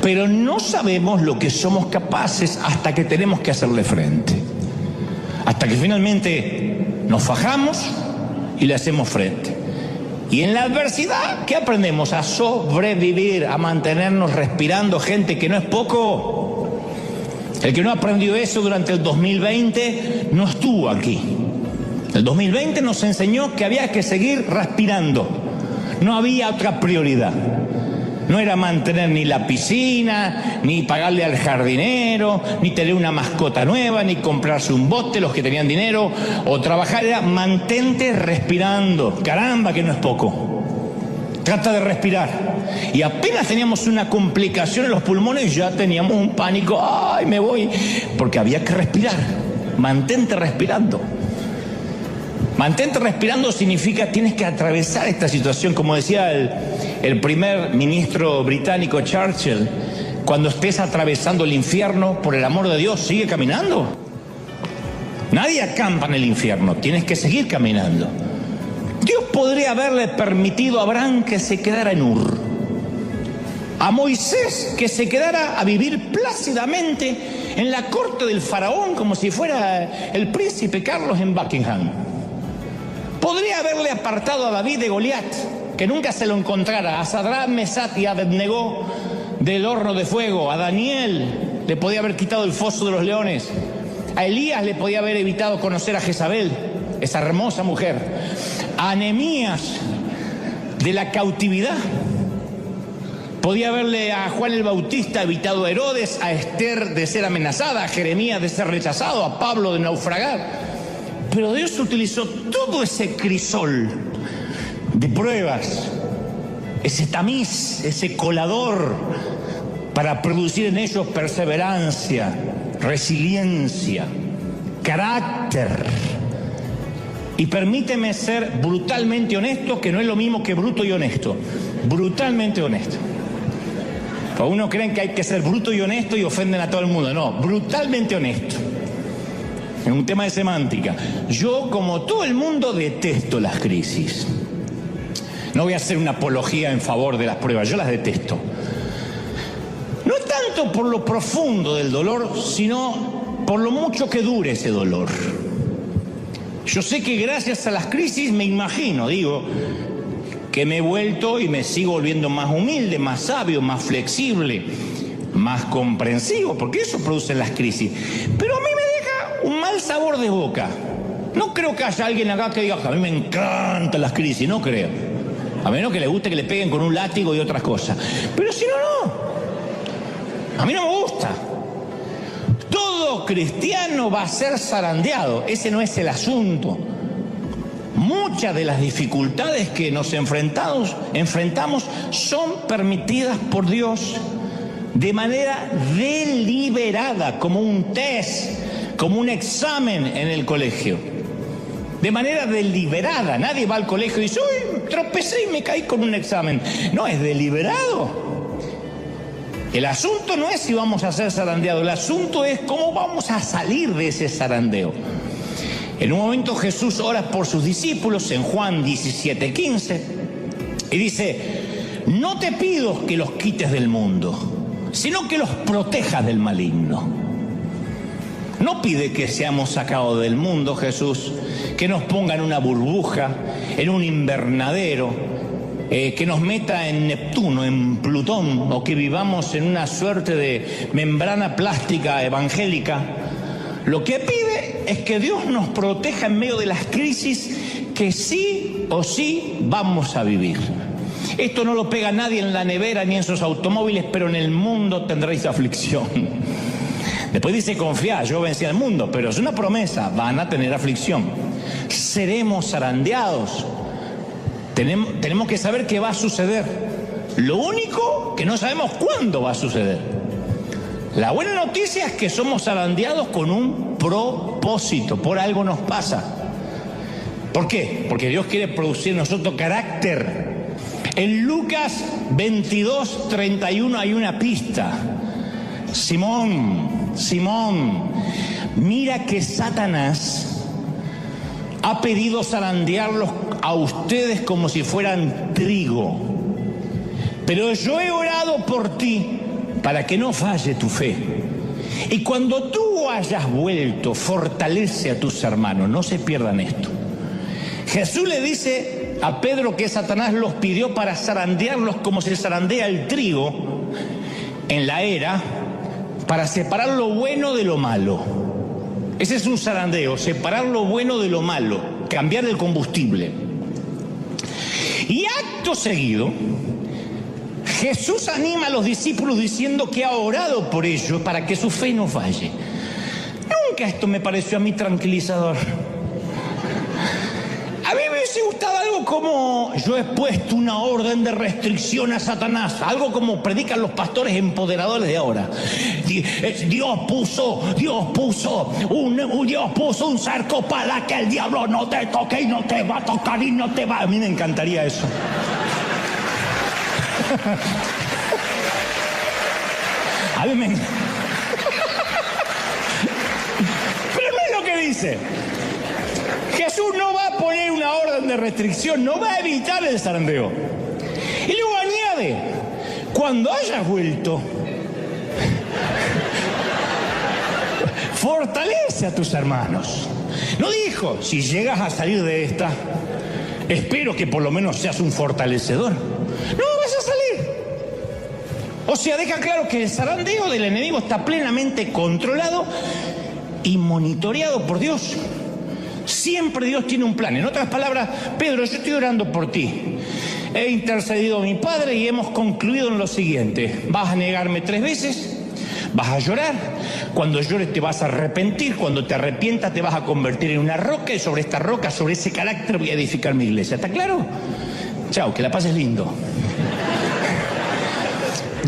pero no sabemos lo que somos capaces hasta que tenemos que hacerle frente. Hasta que finalmente nos fajamos y le hacemos frente. Y en la adversidad, ¿qué aprendemos? A sobrevivir, a mantenernos respirando, gente, que no es poco. El que no aprendió eso durante el 2020 no estuvo aquí. El 2020 nos enseñó que había que seguir respirando. No había otra prioridad. No era mantener ni la piscina, ni pagarle al jardinero, ni tener una mascota nueva, ni comprarse un bote, los que tenían dinero, o trabajar. Era mantente respirando. Caramba, que no es poco. Trata de respirar. Y apenas teníamos una complicación en los pulmones, ya teníamos un pánico. ¡Ay, me voy! Porque había que respirar. Mantente respirando. Mantente respirando significa tienes que atravesar esta situación, como decía el primer ministro británico Churchill, cuando estés atravesando el infierno, por el amor de Dios, sigue caminando. Nadie acampa en el infierno, tienes que seguir caminando. Dios podría haberle permitido a Abraham que se quedara en Ur, a Moisés que se quedara a vivir plácidamente en la corte del faraón como si fuera el príncipe Carlos en Buckingham. Podría haberle apartado a David de Goliat, que nunca se lo encontrara, a Sadrach, Mesach y Abednego del horno de fuego, a Daniel le podía haber quitado el foso de los leones, a Elías le podía haber evitado conocer a Jezabel, esa hermosa mujer, a Nehemías de la cautividad, podía haberle a Juan el Bautista evitado a Herodes, a Esther de ser amenazada, a Jeremías de ser rechazado, a Pablo de naufragar. Pero Dios utilizó todo ese crisol de pruebas, ese tamiz, ese colador, para producir en ellos perseverancia, resiliencia, carácter. Y permíteme ser brutalmente honesto, que no es lo mismo que bruto y honesto. Brutalmente honesto. Porque uno creen que hay que ser bruto y honesto y ofenden a todo el mundo. No, brutalmente honesto. Es un tema de semántica. Yo, como todo el mundo, detesto las crisis. No voy a hacer una apología en favor de las pruebas, yo las detesto. No tanto por lo profundo del dolor, sino por lo mucho que dure ese dolor. Yo sé que gracias a las crisis me imagino, que me he vuelto y me sigo volviendo más humilde, más sabio, más flexible, más comprensivo, porque eso producen las crisis. Pero a mí me deja un mal sabor de boca. No creo que haya alguien acá que diga, a mí me encantan las crisis, no creo. A menos que le guste que le peguen con un látigo y otras cosas. Pero si no, no. A mí no me gusta. Todo cristiano va a ser zarandeado. Ese no es el asunto. Muchas de las dificultades que nos enfrentamos son permitidas por Dios de manera deliberada, como un test, como un examen en el colegio. De manera deliberada. Nadie va al colegio y dice, uy, tropecé y me caí con un examen. No, es deliberado. El asunto no es si vamos a ser zarandeados, el asunto es cómo vamos a salir de ese zarandeo. En un momento Jesús ora por sus discípulos en Juan 17:15 y dice, no te pido que los quites del mundo, sino que los protejas del maligno. No pide que seamos sacados del mundo, Jesús, que nos ponga en una burbuja, en un invernadero, que nos meta en Neptuno, en Plutón, o que vivamos en una suerte de membrana plástica evangélica. Lo que pide es que Dios nos proteja en medio de las crisis que sí o sí vamos a vivir. Esto no lo pega nadie en la nevera ni en sus automóviles, pero en el mundo tendréis aflicción. Después dice, confiad, yo vencí al mundo, pero es una promesa, van a tener aflicción. Seremos zarandeados. Tenemos que saber qué va a suceder. Lo único que no sabemos cuándo va a suceder. La buena noticia es que somos zarandeados con un propósito. Por algo nos pasa. ¿Por qué? Porque Dios quiere producir en nosotros carácter. En Lucas 22:31 hay una pista. Simón, mira que Satanás ha pedido zarandearlos a ustedes como si fueran trigo. Pero yo he orado por ti para que no falle tu fe. Y cuando tú hayas vuelto, fortalece a tus hermanos. No se pierdan esto. Jesús le dice a Pedro que Satanás los pidió para zarandearlos como se zarandea el trigo en la era, para separar lo bueno de lo malo. Ese es un zarandeo, separar lo bueno de lo malo, cambiar el combustible. Y acto seguido, Jesús anima a los discípulos diciendo que ha orado por ellos para que su fe no falle. Nunca esto me pareció a mí tranquilizador. A mí me hubiese gustado algo como: yo he puesto una orden de restricción a Satanás, algo como predican los pastores empoderadores de ahora. Dios puso un cerco para que el diablo no te toque y no te va a tocar y no te va. A mí me encantaría eso. A mí me... Pero no es lo que dice. Jesús no va a poner una orden de restricción, no va a evitar el zarandeo. Y luego añade: cuando hayas vuelto, fortalece a tus hermanos. No dijo: si llegas a salir de esta, espero que por lo menos seas un fortalecedor. No vas a salir. O sea, deja claro que el zarandeo del enemigo está plenamente controlado y monitoreado por Dios. Siempre Dios tiene un plan. En otras palabras: Pedro, yo estoy orando por ti. He intercedido a mi Padre y hemos concluido en lo siguiente: vas a negarme 3 veces, vas a llorar, cuando llores te vas a arrepentir, cuando te arrepientas te vas a convertir en una roca, y sobre esta roca, sobre ese carácter voy a edificar mi iglesia. ¿Está claro? Chao, que la pases lindo.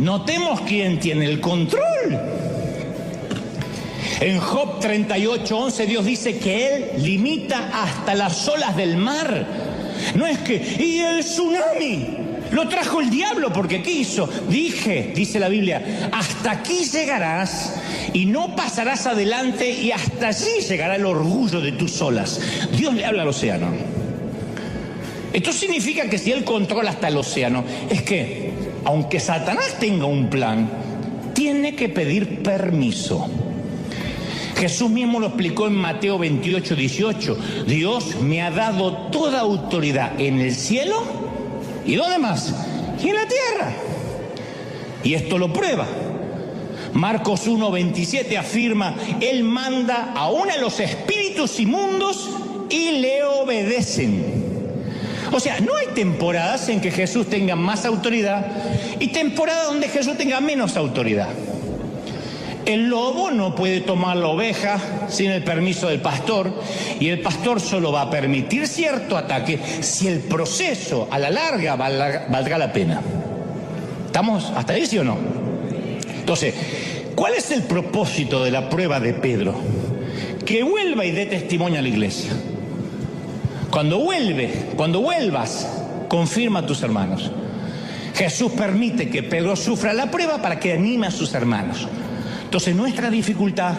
Notemos quién tiene el control. En Job 38:11 Dios dice que Él limita hasta las olas del mar. No es que, y el tsunami lo trajo el diablo porque quiso. Dice la Biblia, hasta aquí llegarás y no pasarás adelante, y hasta allí llegará el orgullo de tus olas. Dios le habla al océano. Esto significa que si Él controla hasta el océano, es que, aunque Satanás tenga un plan, tiene que pedir permiso. Jesús mismo lo explicó en Mateo 28:18. Dios me ha dado toda autoridad en el cielo, ¿y dónde más? Y en la tierra. Y esto lo prueba. Marcos 1:27 afirma: Él manda aún a los espíritus inmundos y le obedecen. O sea, no hay temporadas en que Jesús tenga más autoridad y temporadas donde Jesús tenga menos autoridad. El lobo no puede tomar la oveja sin el permiso del pastor, y el pastor solo va a permitir cierto ataque si el proceso a la larga valga la pena. ¿Estamos hasta ahí, sí o no? Entonces, ¿cuál es el propósito de la prueba de Pedro? Que vuelva y dé testimonio a la iglesia. Cuando vuelvas, confirma a tus hermanos. Jesús permite que Pedro sufra la prueba para que anime a sus hermanos. Entonces, nuestra dificultad,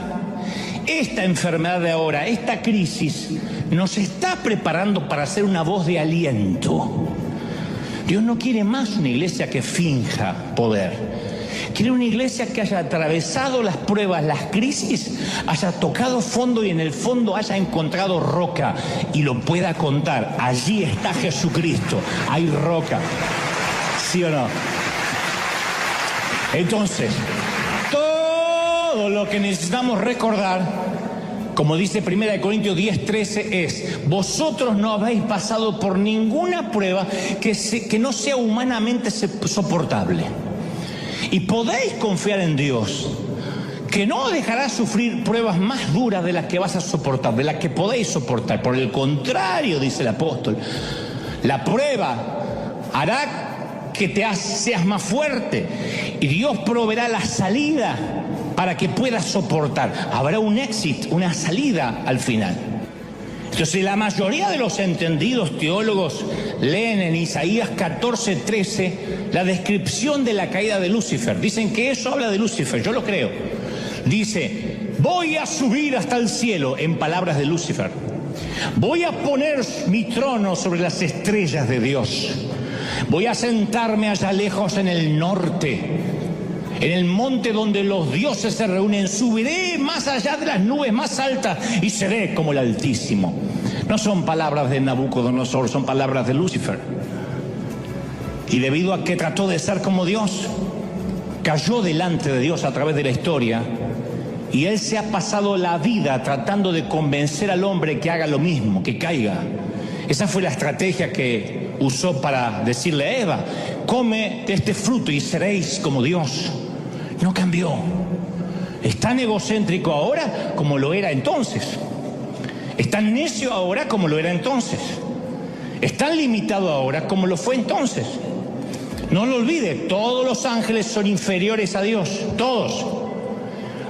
esta enfermedad de ahora, esta crisis, nos está preparando para ser una voz de aliento. Dios no quiere más una iglesia que finja poder. Quiere una iglesia que haya atravesado las pruebas, las crisis, haya tocado fondo y en el fondo haya encontrado roca y lo pueda contar. Allí está Jesucristo, hay roca. ¿Sí o no? Entonces, todo lo que necesitamos recordar, como dice 1 Corintios 10:13, es: vosotros no habéis pasado por ninguna prueba que no sea humanamente soportable. Y podéis confiar en Dios, que no dejará sufrir pruebas más duras de las que vas a soportar, de las que podéis soportar. Por el contrario, dice el apóstol, la prueba hará que seas más fuerte, y Dios proveerá la salida para que puedas soportar. Habrá un éxito, una salida al final. Entonces, la mayoría de los entendidos teólogos leen en Isaías 14:13 la descripción de la caída de Lucifer. Dicen que eso habla de Lucifer, yo lo creo. Dice: voy a subir hasta el cielo, en palabras de Lucifer. Voy a poner mi trono sobre las estrellas de Dios. Voy a sentarme allá lejos en el norte. En el monte donde los dioses se reúnen, subiré más allá de las nubes más altas y seré como el Altísimo. No son palabras de Nabucodonosor, son palabras de Lucifer. Y debido a que trató de ser como Dios, cayó delante de Dios a través de la historia, y él se ha pasado la vida tratando de convencer al hombre que haga lo mismo, que caiga. Esa fue la estrategia que usó para decirle a Eva: come de este fruto y seréis como Dios. No cambió. Es tan egocéntrico ahora como lo era entonces. Es tan necio ahora como lo era entonces. Es tan limitado ahora como lo fue entonces. No lo olvide, todos los ángeles son inferiores a Dios, todos.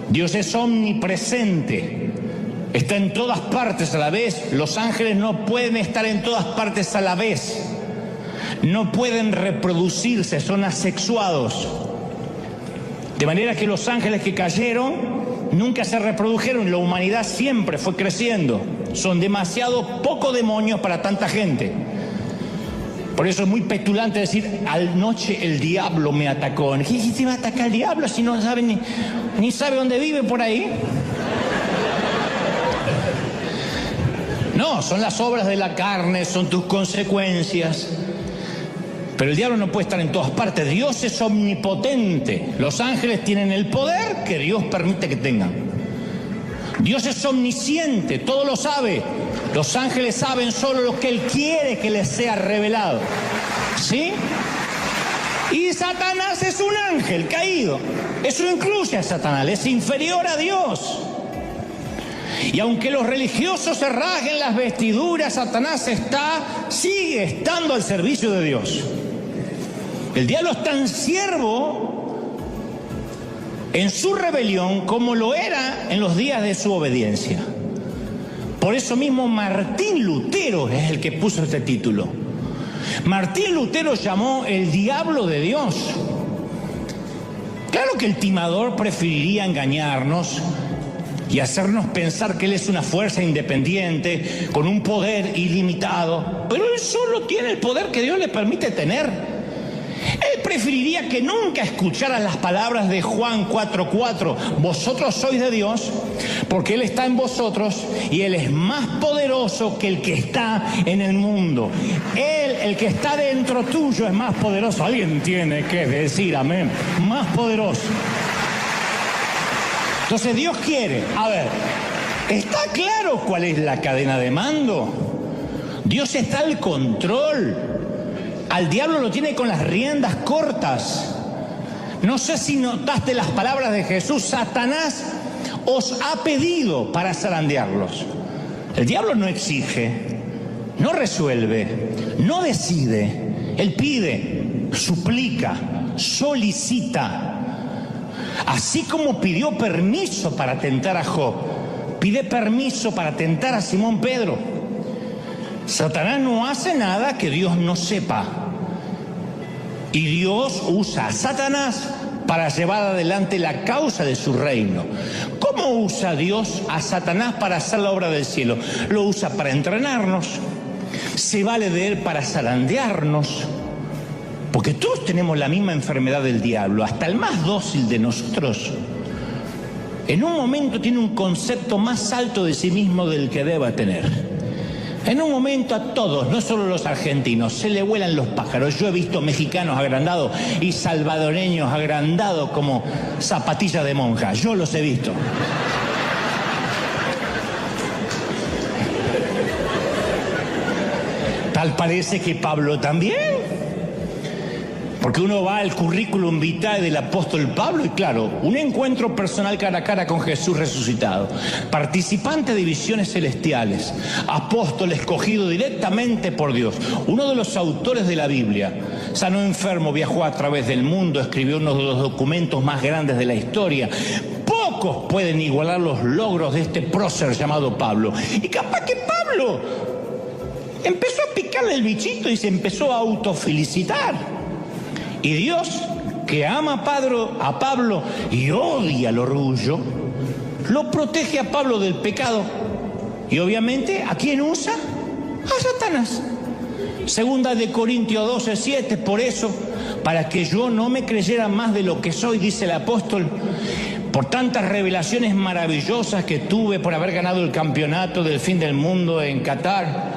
Dios es omnipresente, está en todas partes a la vez. Los ángeles no pueden estar en todas partes a la vez. No pueden reproducirse, son asexuados. De manera que los ángeles que cayeron nunca se reprodujeron, la humanidad siempre fue creciendo. Son demasiado pocos demonios para tanta gente. Por eso es muy petulante decir: anoche el diablo me atacó. ¿Qué te va a atacar el diablo si no sabe ni sabe dónde vive por ahí? No, son las obras de la carne, son tus consecuencias. Pero el diablo no puede estar en todas partes. Dios es omnipotente. Los ángeles tienen el poder que Dios permite que tengan. Dios es omnisciente, todo lo sabe. Los ángeles saben solo lo que Él quiere que les sea revelado. ¿Sí? Y Satanás es un ángel caído. Eso incluye a Satanás, es inferior a Dios. Y aunque los religiosos se rasguen las vestiduras, Satanás sigue estando al servicio de Dios. El diablo es tan siervo en su rebelión como lo era en los días de su obediencia. Por eso mismo Martín Lutero es el que puso este título. Martín Lutero llamó el diablo de Dios. Claro que el timador preferiría engañarnos y hacernos pensar que él es una fuerza independiente, con un poder ilimitado, pero él solo tiene el poder que Dios le permite tener. Él preferiría que nunca escucharas las palabras de Juan 4:4, vosotros sois de Dios, porque Él está en vosotros y Él es más poderoso que el que está en el mundo. Él, el que está dentro tuyo, es más poderoso. Alguien tiene que decir amén. Más poderoso. Entonces Dios quiere, ¿está claro cuál es la cadena de mando? Dios está al control. Al diablo lo tiene con las riendas cortas. No sé si notaste las palabras de Jesús: Satanás os ha pedido para zarandearlos. El diablo no exige, no resuelve, no decide. Él pide, suplica, solicita. Así como pidió permiso para tentar a Job, pide permiso para tentar a Simón Pedro. Satanás no hace nada que Dios no sepa. Y Dios usa a Satanás para llevar adelante la causa de su reino. ¿Cómo usa Dios a Satanás para hacer la obra del cielo? Lo usa para entrenarnos. Se vale de él para zarandearnos. Porque todos tenemos la misma enfermedad del diablo, hasta el más dócil de nosotros. En un momento tiene un concepto más alto de sí mismo del que deba tener. En un momento a todos, no solo los argentinos, se le vuelan los pájaros. Yo he visto mexicanos agrandados y salvadoreños agrandados como zapatillas de monja. Yo los he visto. Tal parece que Pablo también. Porque uno va al currículum vitae del apóstol Pablo y claro, un encuentro personal cara a cara con Jesús resucitado, participante de visiones celestiales, apóstol escogido directamente por Dios, uno de los autores de la Biblia, sanó enfermo, viajó a través del mundo, escribió uno de los documentos más grandes de la historia. Pocos pueden igualar los logros de este prócer llamado Pablo. Y capaz que Pablo empezó a picarle el bichito y se empezó a autofelicitar. Y Dios, que ama a Pablo y odia el orgullo, lo protege a Pablo del pecado. Y obviamente, ¿a quién usa? A Satanás. Segunda de Corintios 12:7, por eso, para que yo no me creyera más de lo que soy, dice el apóstol, por tantas revelaciones maravillosas que tuve por haber ganado el campeonato del fin del mundo en Qatar.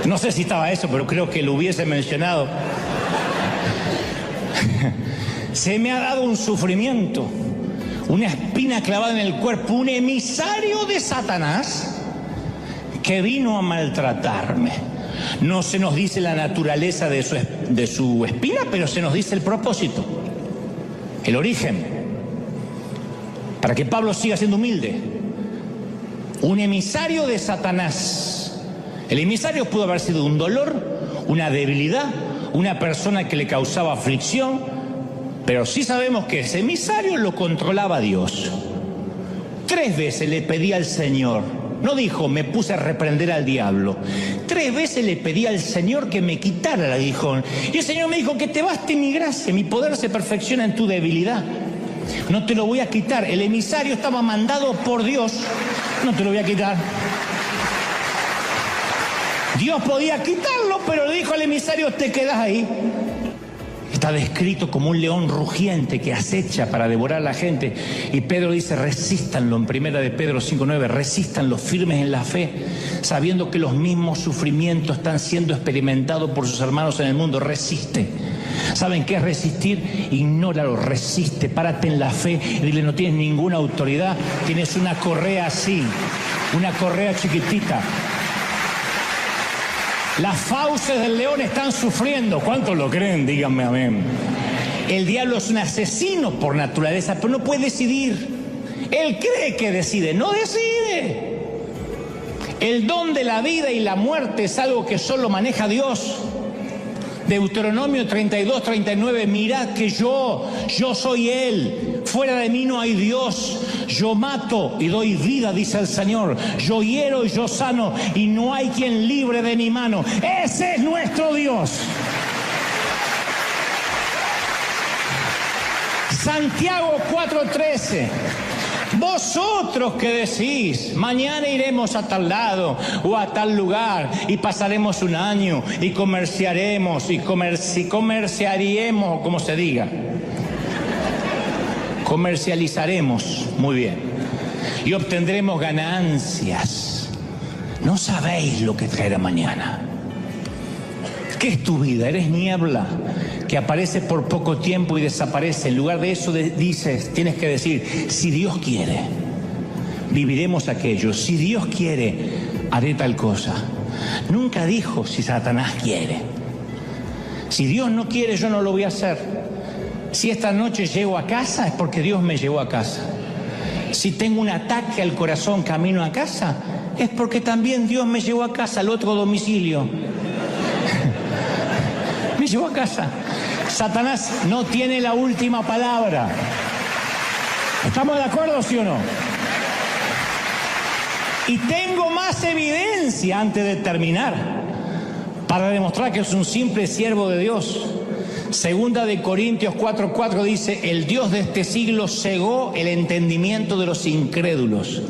No sé si estaba eso, pero creo que lo hubiese mencionado. Se me ha dado un sufrimiento, una espina clavada en el cuerpo, un emisario de Satanás que vino a maltratarme. No se nos dice la naturaleza de su espina, pero se nos dice el propósito, el origen, para que Pablo siga siendo humilde. Un emisario de Satanás. El emisario pudo haber sido un dolor, una debilidad, una persona que le causaba aflicción, pero sí sabemos que ese emisario lo controlaba Dios. 3 veces le pedí al Señor, no dijo, me puse a reprender al diablo. 3 veces le pedí al Señor que me quitara el aguijón. Y el Señor me dijo, que te baste mi gracia, mi poder se perfecciona en tu debilidad. No te lo voy a quitar. El emisario estaba mandado por Dios, no te lo voy a quitar. Dios podía quitarlo, pero le dijo al emisario, te quedas ahí. Está descrito como un león rugiente que acecha para devorar a la gente. Y Pedro dice, resístanlo, en 1 de Pedro 5:9, resístanlo firmes en la fe, sabiendo que los mismos sufrimientos están siendo experimentados por sus hermanos en el mundo. Resiste. ¿Saben qué es resistir? Ignóralo, resiste, párate en la fe y dile, no tienes ninguna autoridad, tienes una correa así, una correa chiquitita. Las fauces del león están sufriendo. ¿Cuántos lo creen? Díganme amén. El diablo es un asesino por naturaleza, pero no puede decidir. Él cree que decide, no decide. El don de la vida y la muerte es algo que solo maneja Dios. Deuteronomio 32:39, mirad que yo soy Él, fuera de mí no hay Dios, yo mato y doy vida, dice el Señor, yo hiero y yo sano, y no hay quien libre de mi mano. Ese es nuestro Dios. Santiago 4:13. Vosotros que decís, mañana iremos a tal lado o a tal lugar y pasaremos un año y comerciaremos comerciaríamos, como se diga. Comercializaremos, muy bien, y obtendremos ganancias. No sabéis lo que traerá mañana. ¿Qué es tu vida? ¿Eres niebla que aparece por poco tiempo y desaparece? En lugar de eso dices, tienes que decir, si Dios quiere, viviremos aquello. Si Dios quiere, haré tal cosa. Nunca dijo, si Satanás quiere. Si Dios no quiere, yo no lo voy a hacer. Si esta noche llego a casa, es porque Dios me llevó a casa. Si tengo un ataque al corazón camino a casa, es porque también Dios me llevó a casa, al otro domicilio. Me llevó a casa. Satanás no tiene la última palabra. ¿Estamos de acuerdo, sí o no? Y tengo más evidencia antes de terminar para demostrar que es un simple siervo de Dios. Segunda de Corintios 4:4 dice, el Dios de este siglo cegó el entendimiento de los incrédulos.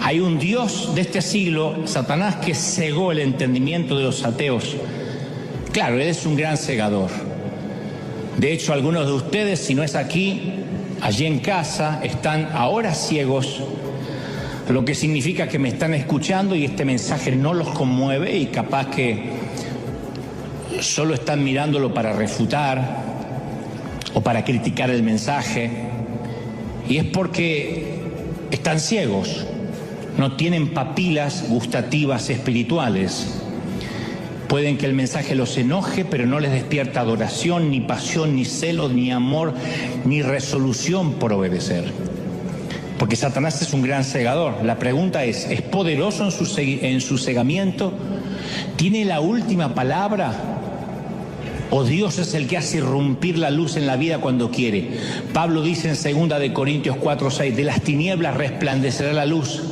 Hay un Dios de este siglo, Satanás, que cegó el entendimiento de los ateos. Claro, él es un gran cegador. De hecho, algunos de ustedes, si no es aquí, allí en casa, están ahora ciegos, lo que significa que me están escuchando y este mensaje no los conmueve y capaz que solo están mirándolo para refutar o para criticar el mensaje. Y es porque están ciegos, no tienen papilas gustativas espirituales. Pueden que el mensaje los enoje, pero no les despierta adoración, ni pasión, ni celo, ni amor, ni resolución por obedecer. Porque Satanás es un gran cegador. La pregunta ¿es poderoso en su cegamiento? ¿Tiene la última palabra? ¿O Dios es el que hace irrumpir la luz en la vida cuando quiere? Pablo dice en 2 de Corintios 4:6, de las tinieblas resplandecerá la luz.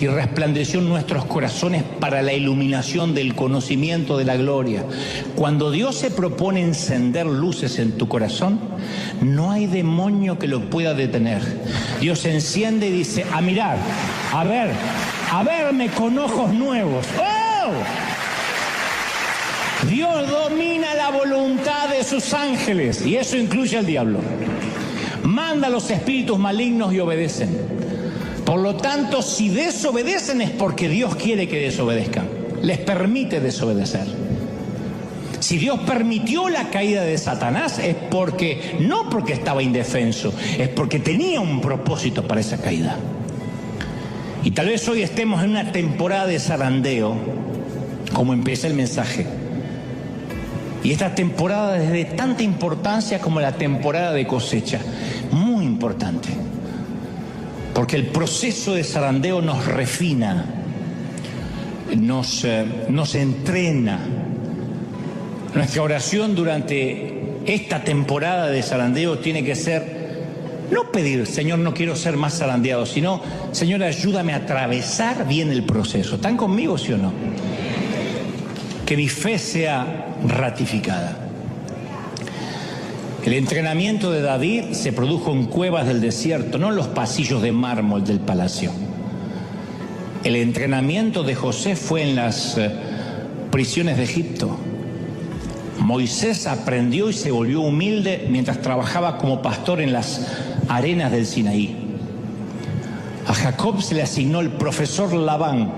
Y resplandeció en nuestros corazones para la iluminación del conocimiento de la gloria. Cuando Dios se propone encender luces en tu corazón, no hay demonio que lo pueda detener. Dios enciende y dice, a mirar, a ver, a verme con ojos nuevos. ¡Oh! Dios domina la voluntad de sus ángeles, y eso incluye al diablo. Manda a los espíritus malignos y obedecen. Por lo tanto, si desobedecen es porque Dios quiere que desobedezcan. Les permite desobedecer. Si Dios permitió la caída de Satanás es porque, no porque estaba indefenso, es porque tenía un propósito para esa caída. Y tal vez hoy estemos en una temporada de zarandeo, como empieza el mensaje. Y esta temporada es de tanta importancia como la temporada de cosecha. Muy importante. Porque el proceso de zarandeo nos refina, nos entrena. Nuestra oración durante esta temporada de zarandeo tiene que ser, no pedir, Señor, no quiero ser más zarandeado, sino, Señor, ayúdame a atravesar bien el proceso. ¿Están conmigo, sí o no? Que mi fe sea ratificada. El entrenamiento de David se produjo en cuevas del desierto, no en los pasillos de mármol del palacio. El entrenamiento de José fue en las prisiones de Egipto. Moisés aprendió y se volvió humilde mientras trabajaba como pastor en las arenas del Sinaí. A Jacob se le asignó el profesor Labán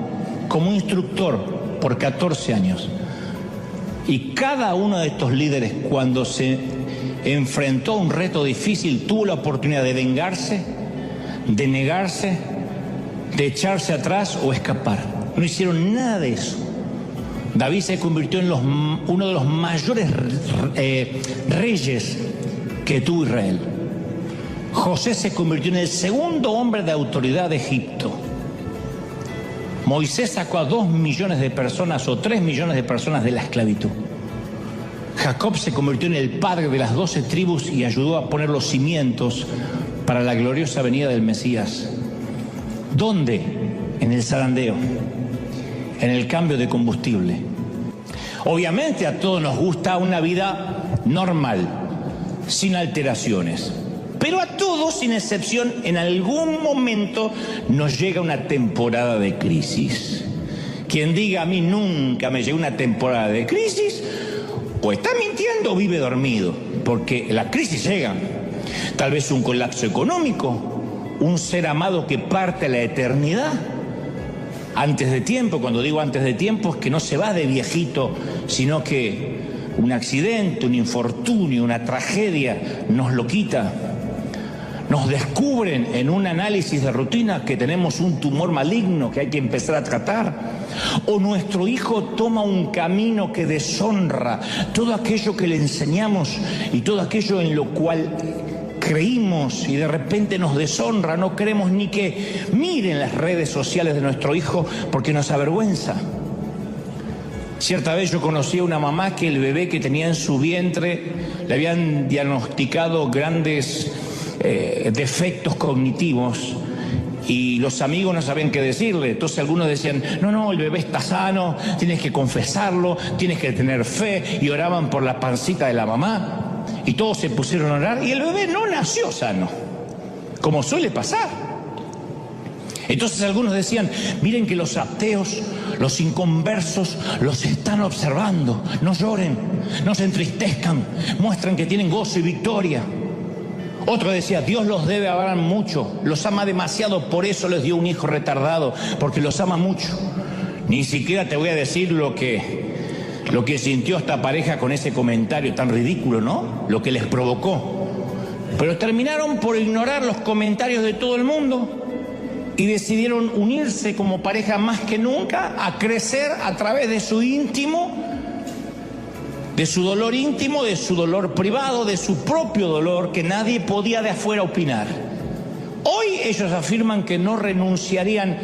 como instructor por 14 años. Y cada uno de estos líderes, cuando se enfrentó a un reto difícil, tuvo la oportunidad de vengarse, de negarse, de echarse atrás o escapar. No hicieron nada de eso. David se convirtió en uno de los mayores reyes que tuvo Israel. José se convirtió en el segundo hombre de autoridad de Egipto. Moisés sacó a 2 millones de personas o 3 millones de personas de la esclavitud. Jacob se convirtió en el padre de las 12 tribus y ayudó a poner los cimientos para la gloriosa venida del Mesías. ¿Dónde? En el zarandeo, en el cambio de combustible. Obviamente a todos nos gusta una vida normal, sin alteraciones. Pero a todos, sin excepción, en algún momento nos llega una temporada de crisis. Quien diga a mí nunca me llegó una temporada de crisis, o está mintiendo o vive dormido, porque la crisis llega. Tal vez un colapso económico, un ser amado que parte a la eternidad. Antes de tiempo, cuando digo antes de tiempo, es que no se va de viejito, sino que un accidente, un infortunio, una tragedia nos lo quita. Nos descubren en un análisis de rutina que tenemos un tumor maligno que hay que empezar a tratar. O nuestro hijo toma un camino que deshonra todo aquello que le enseñamos y todo aquello en lo cual creímos, y de repente nos deshonra. No queremos ni que miren las redes sociales de nuestro hijo porque nos avergüenza. Cierta vez yo conocí a una mamá que el bebé que tenía en su vientre le habían diagnosticado grandes defectos cognitivos y los amigos no sabían qué decirle. Entonces algunos decían, no, el bebé está sano, tienes que confesarlo, tienes que tener fe, y oraban por la pancita de la mamá y todos se pusieron a orar y el bebé no nació sano, como suele pasar. Entonces algunos decían, miren que los ateos, los inconversos los están observando, no lloren, no se entristezcan, muestran que tienen gozo y victoria. Otro decía, Dios los debe amar mucho, los ama demasiado, por eso les dio un hijo retardado, porque los ama mucho. Ni siquiera te voy a decir lo que sintió esta pareja con ese comentario tan ridículo, ¿no? Lo que les provocó. Pero terminaron por ignorar los comentarios de todo el mundo y decidieron unirse como pareja más que nunca, a crecer a través de su íntimo, de su dolor íntimo, de su dolor privado, de su propio dolor que nadie podía de afuera opinar. Hoy ellos afirman que no renunciarían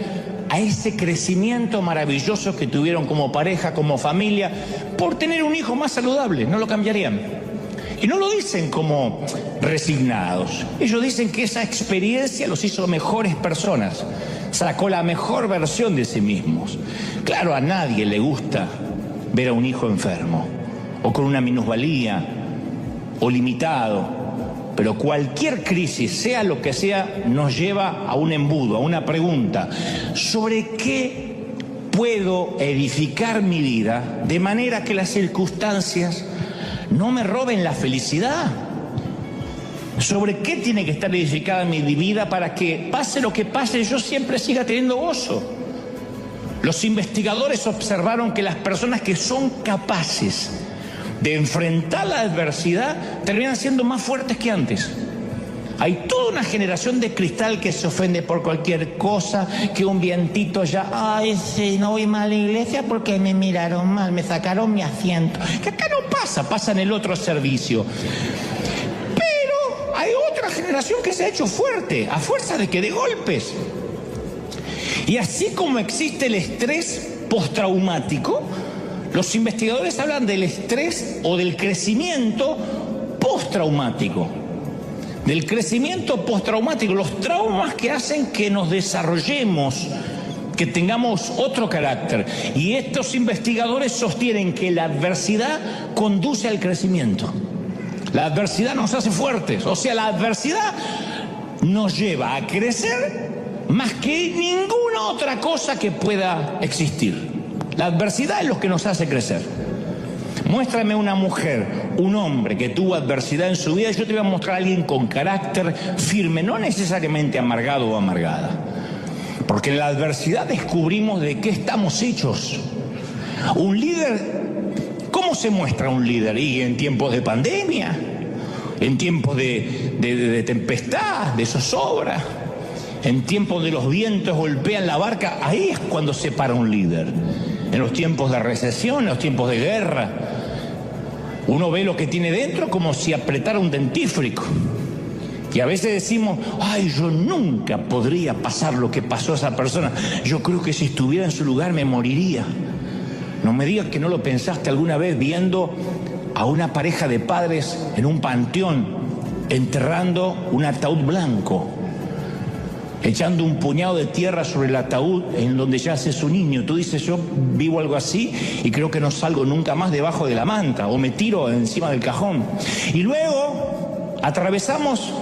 a ese crecimiento maravilloso que tuvieron como pareja, como familia, por tener un hijo más saludable, no lo cambiarían. Y no lo dicen como resignados, ellos dicen que esa experiencia los hizo mejores personas, sacó la mejor versión de sí mismos. Claro, a nadie le gusta ver a un hijo enfermo, o con una minusvalía, o limitado, pero cualquier crisis, sea lo que sea, nos lleva a un embudo, a una pregunta. ¿Sobre qué puedo edificar mi vida de manera que las circunstancias no me roben la felicidad? ¿Sobre qué tiene que estar edificada mi vida para que pase lo que pase yo siempre siga teniendo gozo? Los investigadores observaron que las personas que son capaces de enfrentar la adversidad terminan siendo más fuertes que antes. Hay toda una generación de cristal que se ofende por cualquier cosa, que un vientito ya, ay, sí, no voy mal a la iglesia porque me miraron mal, me sacaron mi asiento. Que acá no pasa, pasa en el otro servicio. Pero hay otra generación que se ha hecho fuerte, a fuerza de que de golpes. Y así como existe el estrés postraumático, los investigadores hablan del estrés o del crecimiento postraumático. Del crecimiento postraumático, los traumas que hacen que nos desarrollemos, que tengamos otro carácter. Y estos investigadores sostienen que la adversidad conduce al crecimiento. La adversidad nos hace fuertes, o sea, la adversidad nos lleva a crecer más que ninguna otra cosa que pueda existir. La adversidad es lo que nos hace crecer. Muéstrame una mujer, un hombre que tuvo adversidad en su vida y yo te voy a mostrar a alguien con carácter firme, no necesariamente amargado o amargada. Porque en la adversidad descubrimos de qué estamos hechos. Un líder, ¿cómo se muestra un líder? Y en tiempos de pandemia, en tiempos de tempestad, de zozobra, en tiempos de los vientos golpean la barca, ahí es cuando se para un líder. En los tiempos de recesión, en los tiempos de guerra, uno ve lo que tiene dentro como si apretara un dentífrico. Y a veces decimos, ay, yo nunca podría pasar lo que pasó a esa persona. Yo creo que si estuviera en su lugar me moriría. No me digas que no lo pensaste alguna vez viendo a una pareja de padres en un panteón enterrando un ataúd blanco, echando un puñado de tierra sobre el ataúd en donde yace su niño. Tú dices, yo vivo algo así y creo que no salgo nunca más debajo de la manta o me tiro encima del cajón. Y luego atravesamos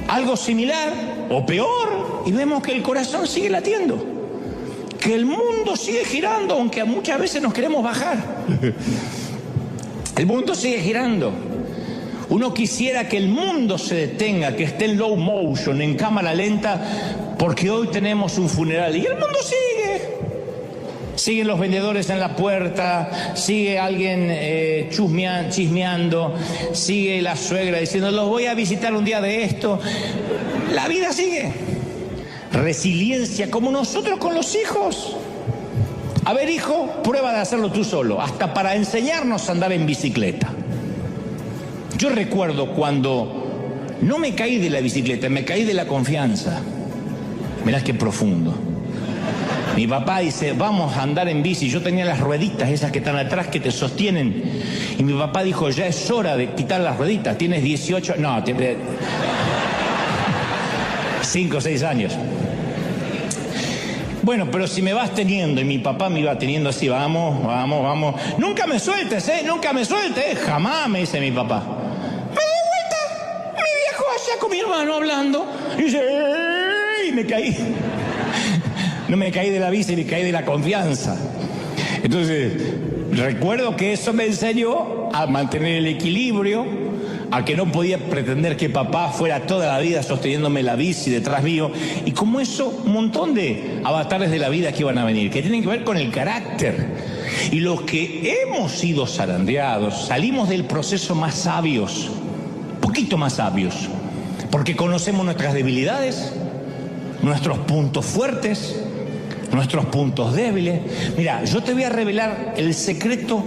algo similar o peor y vemos que el corazón sigue latiendo, que el mundo sigue girando, aunque muchas veces nos queremos bajar. El mundo sigue girando. Uno quisiera que el mundo se detenga, que esté en low motion, en cámara lenta, porque hoy tenemos un funeral. Y el mundo sigue. Siguen los vendedores en la puerta, sigue alguien chismeando, sigue la suegra diciendo, los voy a visitar un día de esto. La vida sigue. Resiliencia, como nosotros con los hijos. A ver, hijo, prueba de hacerlo tú solo, hasta para enseñarnos a andar en bicicleta. Yo recuerdo cuando no me caí de la bicicleta, me caí de la confianza. Mirá qué profundo. Mi papá dice, vamos a andar en bici. Yo tenía las rueditas esas que están atrás que te sostienen. Y mi papá dijo, ya es hora de quitar las rueditas. Tienes 18... No, 5 o 6 años. Bueno, pero si me vas teniendo, y mi papá me iba teniendo así, vamos, vamos, vamos. Nunca me sueltes, nunca me sueltes. Jamás, me dice mi papá. Me doy vuelta, mi viejo allá con mi hermano hablando. Y dice, ¡ey! Y me caí. No me caí de la bici, me caí de la confianza. Entonces, recuerdo que eso me enseñó a mantener el equilibrio, a que no podía pretender que papá fuera toda la vida sosteniéndome la bici detrás mío. Y como eso, un montón de avatares de la vida que iban a venir, que tienen que ver con el carácter. Y los que hemos sido zarandeados, salimos del proceso más sabios, poquito más sabios, porque conocemos nuestras debilidades, nuestros puntos fuertes, nuestros puntos débiles. Mira, yo te voy a revelar el secreto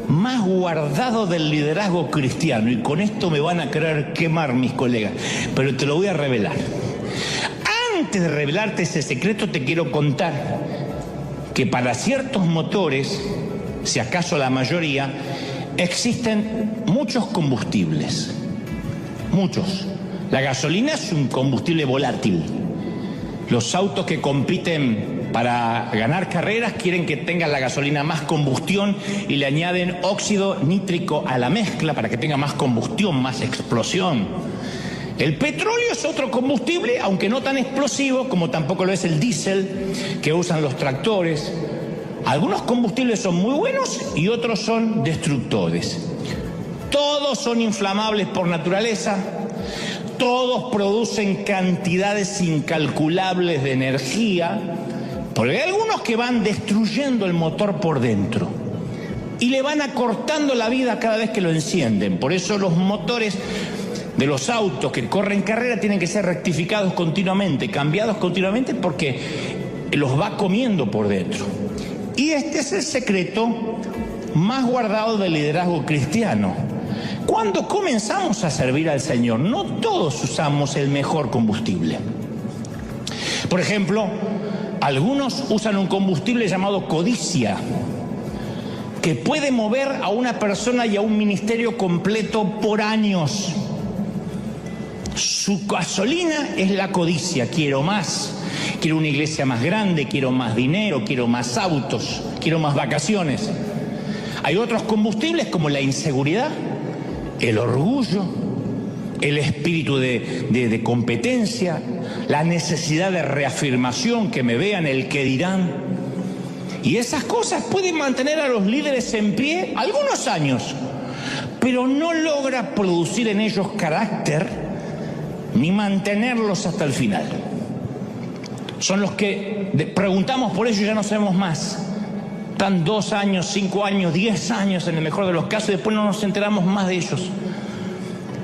más guardado del liderazgo cristiano, y con esto me van a querer quemar mis colegas, pero te lo voy a revelar. Antes de revelarte ese secreto, te quiero contar que para ciertos motores, si acaso la mayoría, existen muchos combustibles. Muchos. La gasolina es un combustible volátil. Los autos que compiten para ganar carreras quieren que tenga la gasolina más combustión y le añaden óxido nítrico a la mezcla para que tenga más combustión, más explosión. El petróleo es otro combustible, aunque no tan explosivo como tampoco lo es el diésel que usan los tractores. Algunos combustibles son muy buenos y otros son destructores. Todos son inflamables por naturaleza, todos producen cantidades incalculables de energía, porque hay algunos que van destruyendo el motor por dentro y le van acortando la vida cada vez que lo encienden. Por eso los motores de los autos que corren carrera tienen que ser rectificados continuamente, cambiados continuamente, porque los va comiendo por dentro. Y este es el secreto más guardado del liderazgo cristiano. Cuando comenzamos a servir al Señor, no todos usamos el mejor combustible. Por ejemplo, algunos usan un combustible llamado codicia, que puede mover a una persona y a un ministerio completo por años. Su gasolina es la codicia: quiero más, quiero una iglesia más grande, quiero más dinero, quiero más autos, quiero más vacaciones. Hay otros combustibles como la inseguridad, el orgullo, el espíritu de competencia, la necesidad de reafirmación, que me vean, el que dirán. Y esas cosas pueden mantener a los líderes en pie algunos años, pero no logra producir en ellos carácter ni mantenerlos hasta el final. Son los que preguntamos por ellos y ya no sabemos más. Están 2 años, 5 años, 10 años en el mejor de los casos, y después no nos enteramos más de ellos,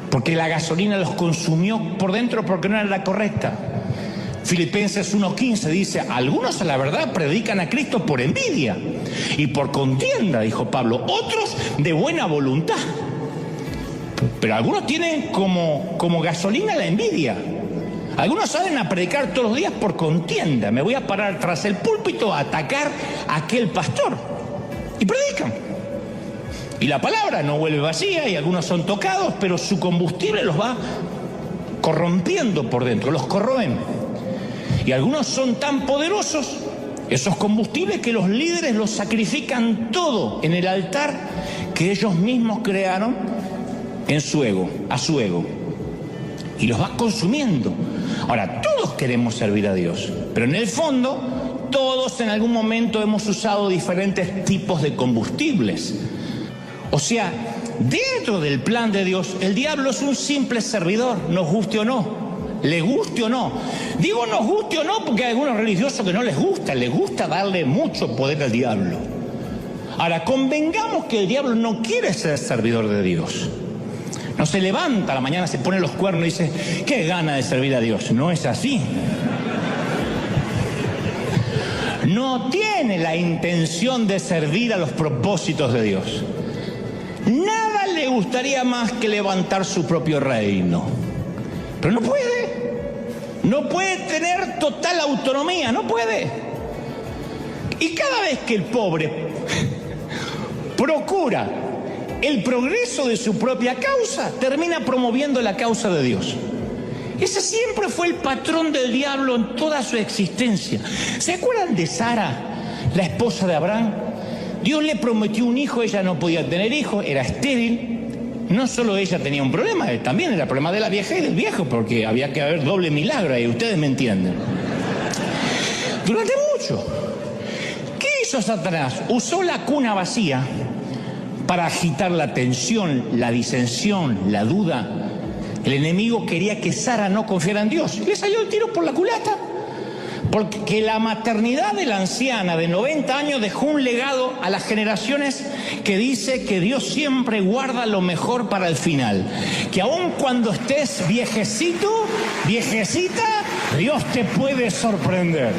porque la gasolina los consumió por dentro porque no era la correcta. Filipenses 1:15 dice: algunos a la verdad predican a Cristo por envidia y por contienda, dijo Pablo, otros de buena voluntad. Pero algunos tienen como gasolina la envidia. Algunos salen a predicar todos los días por contienda. Me voy a parar tras el púlpito a atacar a aquel pastor. Y predican. Y la palabra no vuelve vacía, y algunos son tocados, pero su combustible los va corrompiendo por dentro, los corroen. Y algunos son tan poderosos, esos combustibles, que los líderes los sacrifican todo en el altar que ellos mismos crearon en su ego, a su ego. Y los va consumiendo. Ahora, todos queremos servir a Dios, pero en el fondo, todos en algún momento hemos usado diferentes tipos de combustibles. O sea, dentro del plan de Dios, el diablo es un simple servidor, nos guste o no, le guste o no. Digo nos guste o no porque hay algunos religiosos que no les gusta darle mucho poder al diablo. Ahora, convengamos que el diablo no quiere ser servidor de Dios. No se levanta a la mañana, se pone los cuernos y dice: qué gana de servir a Dios. No es así. No tiene la intención de servir a los propósitos de Dios. Nada le gustaría más que levantar su propio reino. Pero no puede. No puede tener total autonomía, no puede. Y cada vez que el pobre procura el progreso de su propia causa, termina promoviendo la causa de Dios. Ese siempre fue el patrón del diablo en toda su existencia. ¿Se acuerdan de Sara, la esposa de Abraham? Dios le prometió un hijo, ella no podía tener hijos, era estéril. No solo ella tenía un problema, también era el problema de la vieja y del viejo, porque había que haber doble milagro, y ustedes me entienden. Durante mucho. ¿Qué hizo Satanás? Usó la cuna vacía para agitar la tensión, la disensión, la duda. El enemigo quería que Sara no confiara en Dios. Y le salió el tiro por la culata. Porque la maternidad de la anciana de 90 años dejó un legado a las generaciones que dice que Dios siempre guarda lo mejor para el final. Que aun cuando estés viejecito, viejecita, Dios te puede sorprender.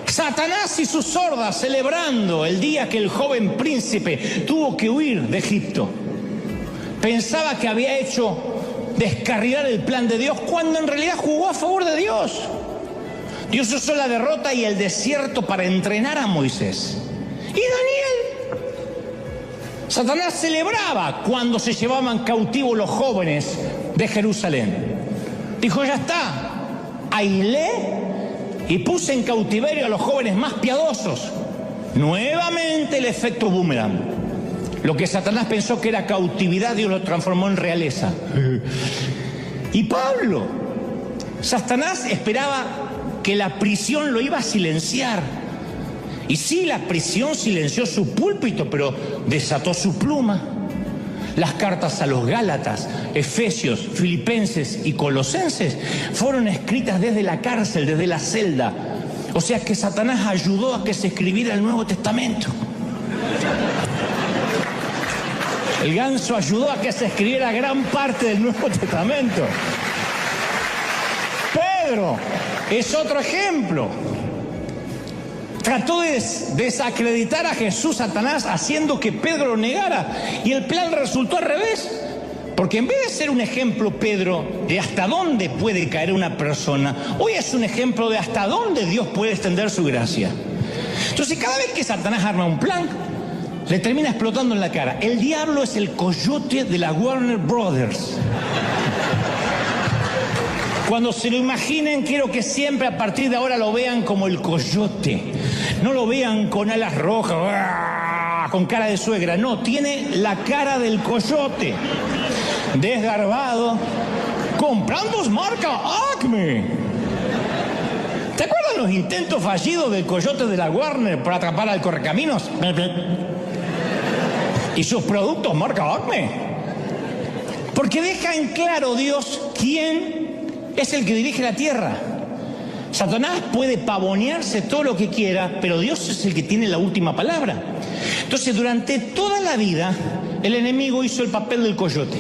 Satanás y sus hordas celebrando el día que el joven príncipe tuvo que huir de Egipto. Pensaba que había hecho descarrilar el plan de Dios, cuando en realidad jugó a favor de Dios. Dios usó la derrota y el desierto para entrenar a Moisés. Y Daniel. Satanás celebraba cuando se llevaban cautivos los jóvenes de Jerusalén. Dijo: ya está, aislé y puse en cautiverio a los jóvenes más piadosos. Nuevamente el efecto boomerang. Lo que Satanás pensó que era cautividad, Dios lo transformó en realeza. Y Pablo, Satanás esperaba que la prisión lo iba a silenciar. Y sí, la prisión silenció su púlpito, pero desató su pluma. Las cartas a los Gálatas, Efesios, Filipenses y Colosenses fueron escritas desde la cárcel, desde la celda. O sea que Satanás ayudó a que se escribiera el Nuevo Testamento. El ganso ayudó a que se escribiera gran parte del Nuevo Testamento. Pedro es otro ejemplo. Trató de desacreditar a Jesús, Satanás, haciendo que Pedro lo negara. Y el plan resultó al revés. Porque en vez de ser un ejemplo, Pedro, de hasta dónde puede caer una persona, hoy es un ejemplo de hasta dónde Dios puede extender su gracia. Entonces, cada vez que Satanás arma un plan, le termina explotando en la cara. El diablo es el coyote de la Warner Brothers. Cuando se lo imaginen, quiero que siempre a partir de ahora lo vean como el coyote. No lo vean con alas rojas, con cara de suegra. No, tiene la cara del coyote. Desgarbado, comprando marca Acme. ¿Te acuerdan los intentos fallidos del coyote de la Warner para atrapar al correcaminos? Y sus productos marca Acme. Porque deja en claro Dios quién es el que dirige la tierra. Satanás puede pavonearse todo lo que quiera, pero Dios es el que tiene la última palabra. Entonces, durante toda la vida, el enemigo hizo el papel del coyote.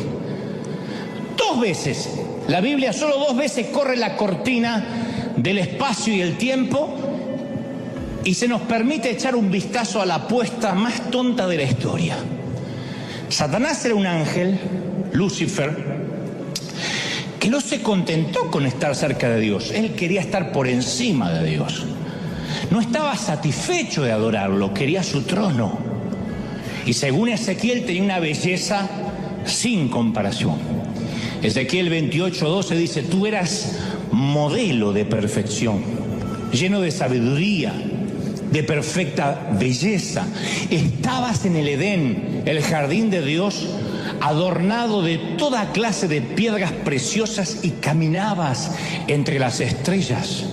2 veces, la Biblia solo 2 veces corre la cortina del espacio y el tiempo y se nos permite echar un vistazo a la apuesta más tonta de la historia. Satanás era un ángel, Lucifer, que no se contentó con estar cerca de Dios. Él quería estar por encima de Dios. No estaba satisfecho de adorarlo, quería su trono. Y según Ezequiel tenía una belleza sin comparación. Ezequiel 28:12 dice: tú eras modelo de perfección, lleno de sabiduría, de perfecta belleza. Estabas en el Edén, el jardín de Dios, adornado de toda clase de piedras preciosas, y caminabas entre las estrellas.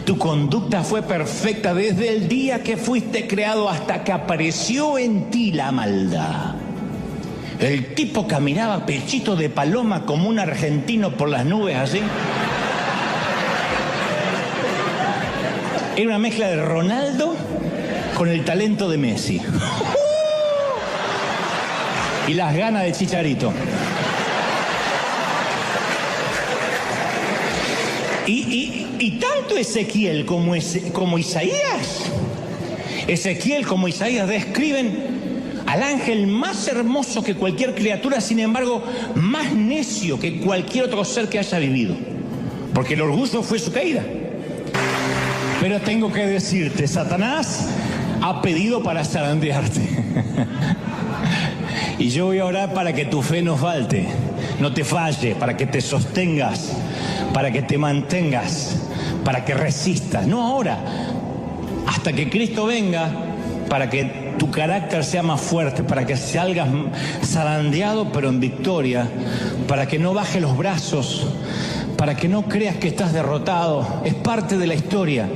Tu conducta fue perfecta desde el día que fuiste creado hasta que apareció en ti la maldad. El tipo caminaba pechito de paloma como un argentino por las nubes, así. Era una mezcla de Ronaldo con el talento de Messi. Y las ganas de Chicharito. Y tanto Ezequiel como Isaías, describen al ángel más hermoso que cualquier criatura, sin embargo, más necio que cualquier otro ser que haya vivido. Porque el orgullo fue su caída. Pero tengo que decirte, Satanás ha pedido para zarandearte. Y yo voy a orar para que tu fe no falte, no te falle, para que te sostengas, para que te mantengas, para que resistas. No ahora, hasta que Cristo venga, para que tu carácter sea más fuerte, para que salgas zarandeado pero en victoria, para que no bajes los brazos, para que no creas que estás derrotado. Es parte de la historia,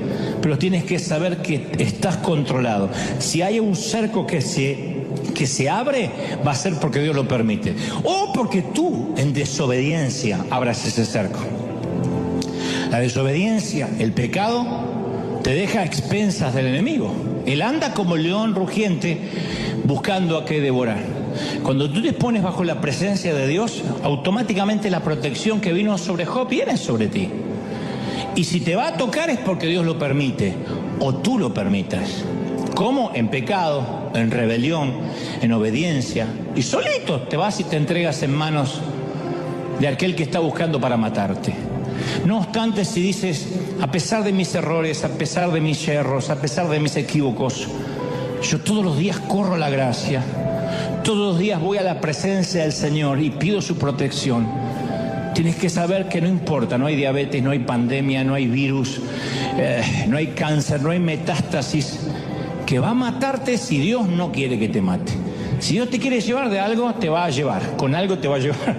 pero tienes que saber que estás controlado. Si hay un cerco que se abre, va a ser porque Dios lo permite, o porque tú en desobediencia abras ese cerco. La desobediencia, el pecado, te deja a expensas del enemigo. Él anda como león rugiente buscando a qué devorar. Cuando tú te pones bajo la presencia de Dios, automáticamente la protección que vino sobre Job viene sobre ti. Y si te va a tocar es porque Dios lo permite, o tú lo permitas. ¿Cómo? En pecado, en rebelión, en obediencia. Y solito te vas y te entregas en manos de aquel que está buscando para matarte. No obstante, si dices, a pesar de mis errores, a pesar de mis yerros, a pesar de mis equívocos, yo todos los días corro la gracia, todos los días voy a la presencia del Señor y pido su protección. Tienes que saber que no importa, no hay diabetes, no hay pandemia, no hay virus, no hay cáncer, no hay metástasis que va a matarte si Dios no quiere que te mate. Si Dios te quiere llevar de algo, te va a llevar. Con algo te va a llevar.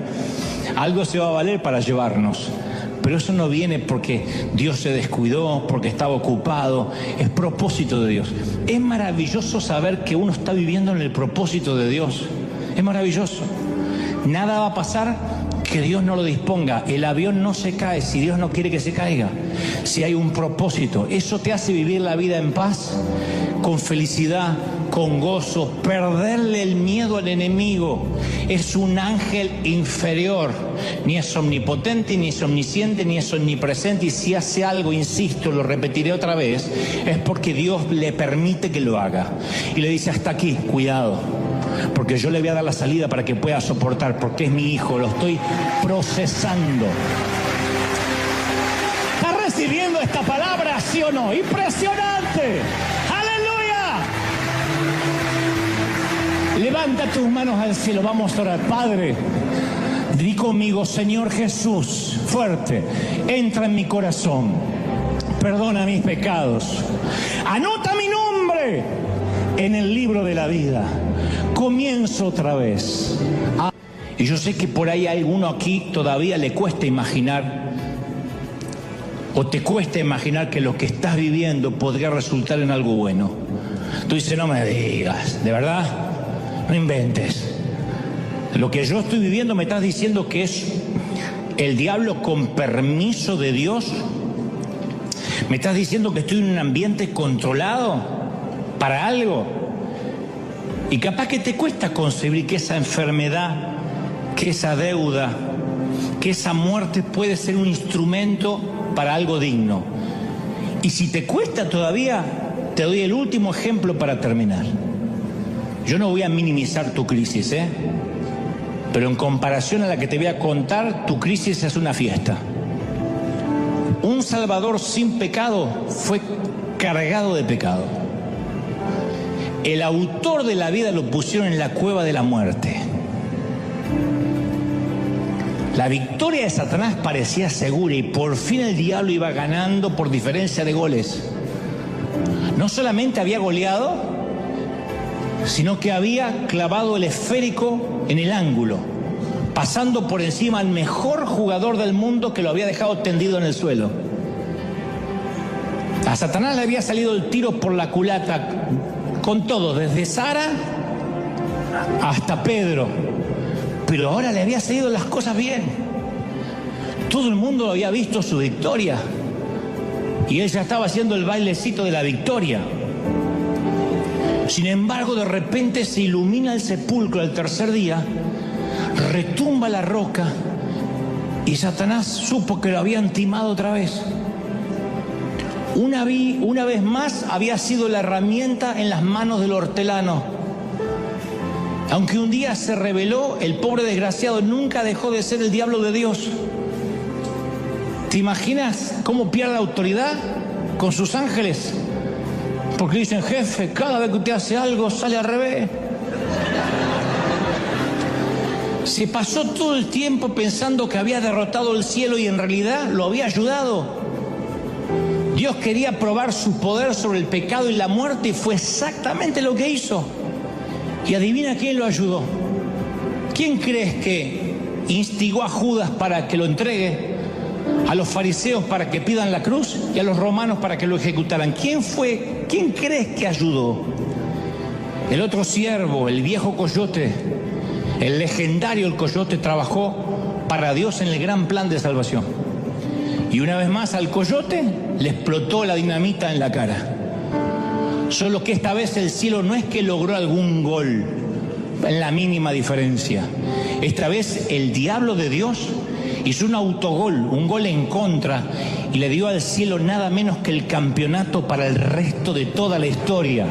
Algo se va a valer para llevarnos. Pero eso no viene porque Dios se descuidó, porque estaba ocupado. Es propósito de Dios. Es maravilloso saber que uno está viviendo en el propósito de Dios. Es maravilloso. Nada va a pasar que Dios no lo disponga. El avión no se cae si Dios no quiere que se caiga. Si hay un propósito, eso te hace vivir la vida en paz, con felicidad, con gozo, perderle el miedo al enemigo. Es un ángel inferior, ni es omnipotente, ni es omnisciente, ni es omnipresente, y si hace algo, insisto, lo repetiré otra vez, es porque Dios le permite que lo haga. Y le dice, hasta aquí, cuidado, porque yo le voy a dar la salida para que pueda soportar, porque es mi hijo, lo estoy procesando. ¿Está recibiendo esta palabra, sí o no? ¡Impresionante! Levanta tus manos al cielo, vamos a orar. Padre, di conmigo, Señor Jesús, fuerte, entra en mi corazón, perdona mis pecados, anota mi nombre en el libro de la vida, comienzo otra vez. Y yo sé que por ahí a alguno aquí todavía le cuesta imaginar, o te cuesta imaginar que lo que estás viviendo podría resultar en algo bueno. Tú dices, no me digas, ¿de verdad? No inventes. Lo que yo estoy viviendo me estás diciendo que es el diablo con permiso de Dios. Me estás diciendo que estoy en un ambiente controlado para algo. Y capaz que te cuesta concebir que esa enfermedad, que esa deuda, que esa muerte puede ser un instrumento para algo digno. Y si te cuesta todavía, te doy el último ejemplo para terminar. Yo no voy a minimizar tu crisis, pero en comparación a la que te voy a contar, tu crisis es una fiesta. Un Salvador sin pecado fue cargado de pecado. El autor de la vida lo pusieron en la cueva de la muerte. La victoria de Satanás parecía segura y por fin el diablo iba ganando por diferencia de goles. No solamente había goleado, sino que había clavado el esférico en el ángulo, pasando por encima al mejor jugador del mundo que lo había dejado tendido en el suelo. A Satanás le había salido el tiro por la culata con todo, desde Sara hasta Pedro, pero ahora le había salido las cosas bien. Todo el mundo había visto su victoria y él ya estaba haciendo el bailecito de la victoria. Sin embargo, de repente se ilumina el sepulcro al tercer día, retumba la roca y Satanás supo que lo habían timado otra vez. Una vez más había sido la herramienta en las manos del hortelano. Aunque un día se rebeló, el pobre desgraciado nunca dejó de ser el diablo de Dios. ¿Te imaginas cómo pierde la autoridad con sus ángeles? Porque dicen, jefe, cada vez que usted hace algo sale al revés. Se pasó todo el tiempo pensando que había derrotado el cielo y en realidad lo había ayudado. Dios quería probar su poder sobre el pecado y la muerte y fue exactamente lo que hizo. Y adivina quién lo ayudó. ¿Quién crees que instigó a Judas para que lo entregue? A los fariseos para que pidan la cruz y a los romanos para que lo ejecutaran. ¿Quién fue? ¿Quién crees que ayudó? El otro siervo, el viejo coyote, el legendario el coyote, trabajó para Dios en el gran plan de salvación. Y una vez más al coyote le explotó la dinamita en la cara. Solo que esta vez el cielo no es que logró algún gol en la mínima diferencia. Esta vez el diablo de Dios hizo un autogol, un gol en contra, y le dio al cielo nada menos que el campeonato para el resto de toda la historia.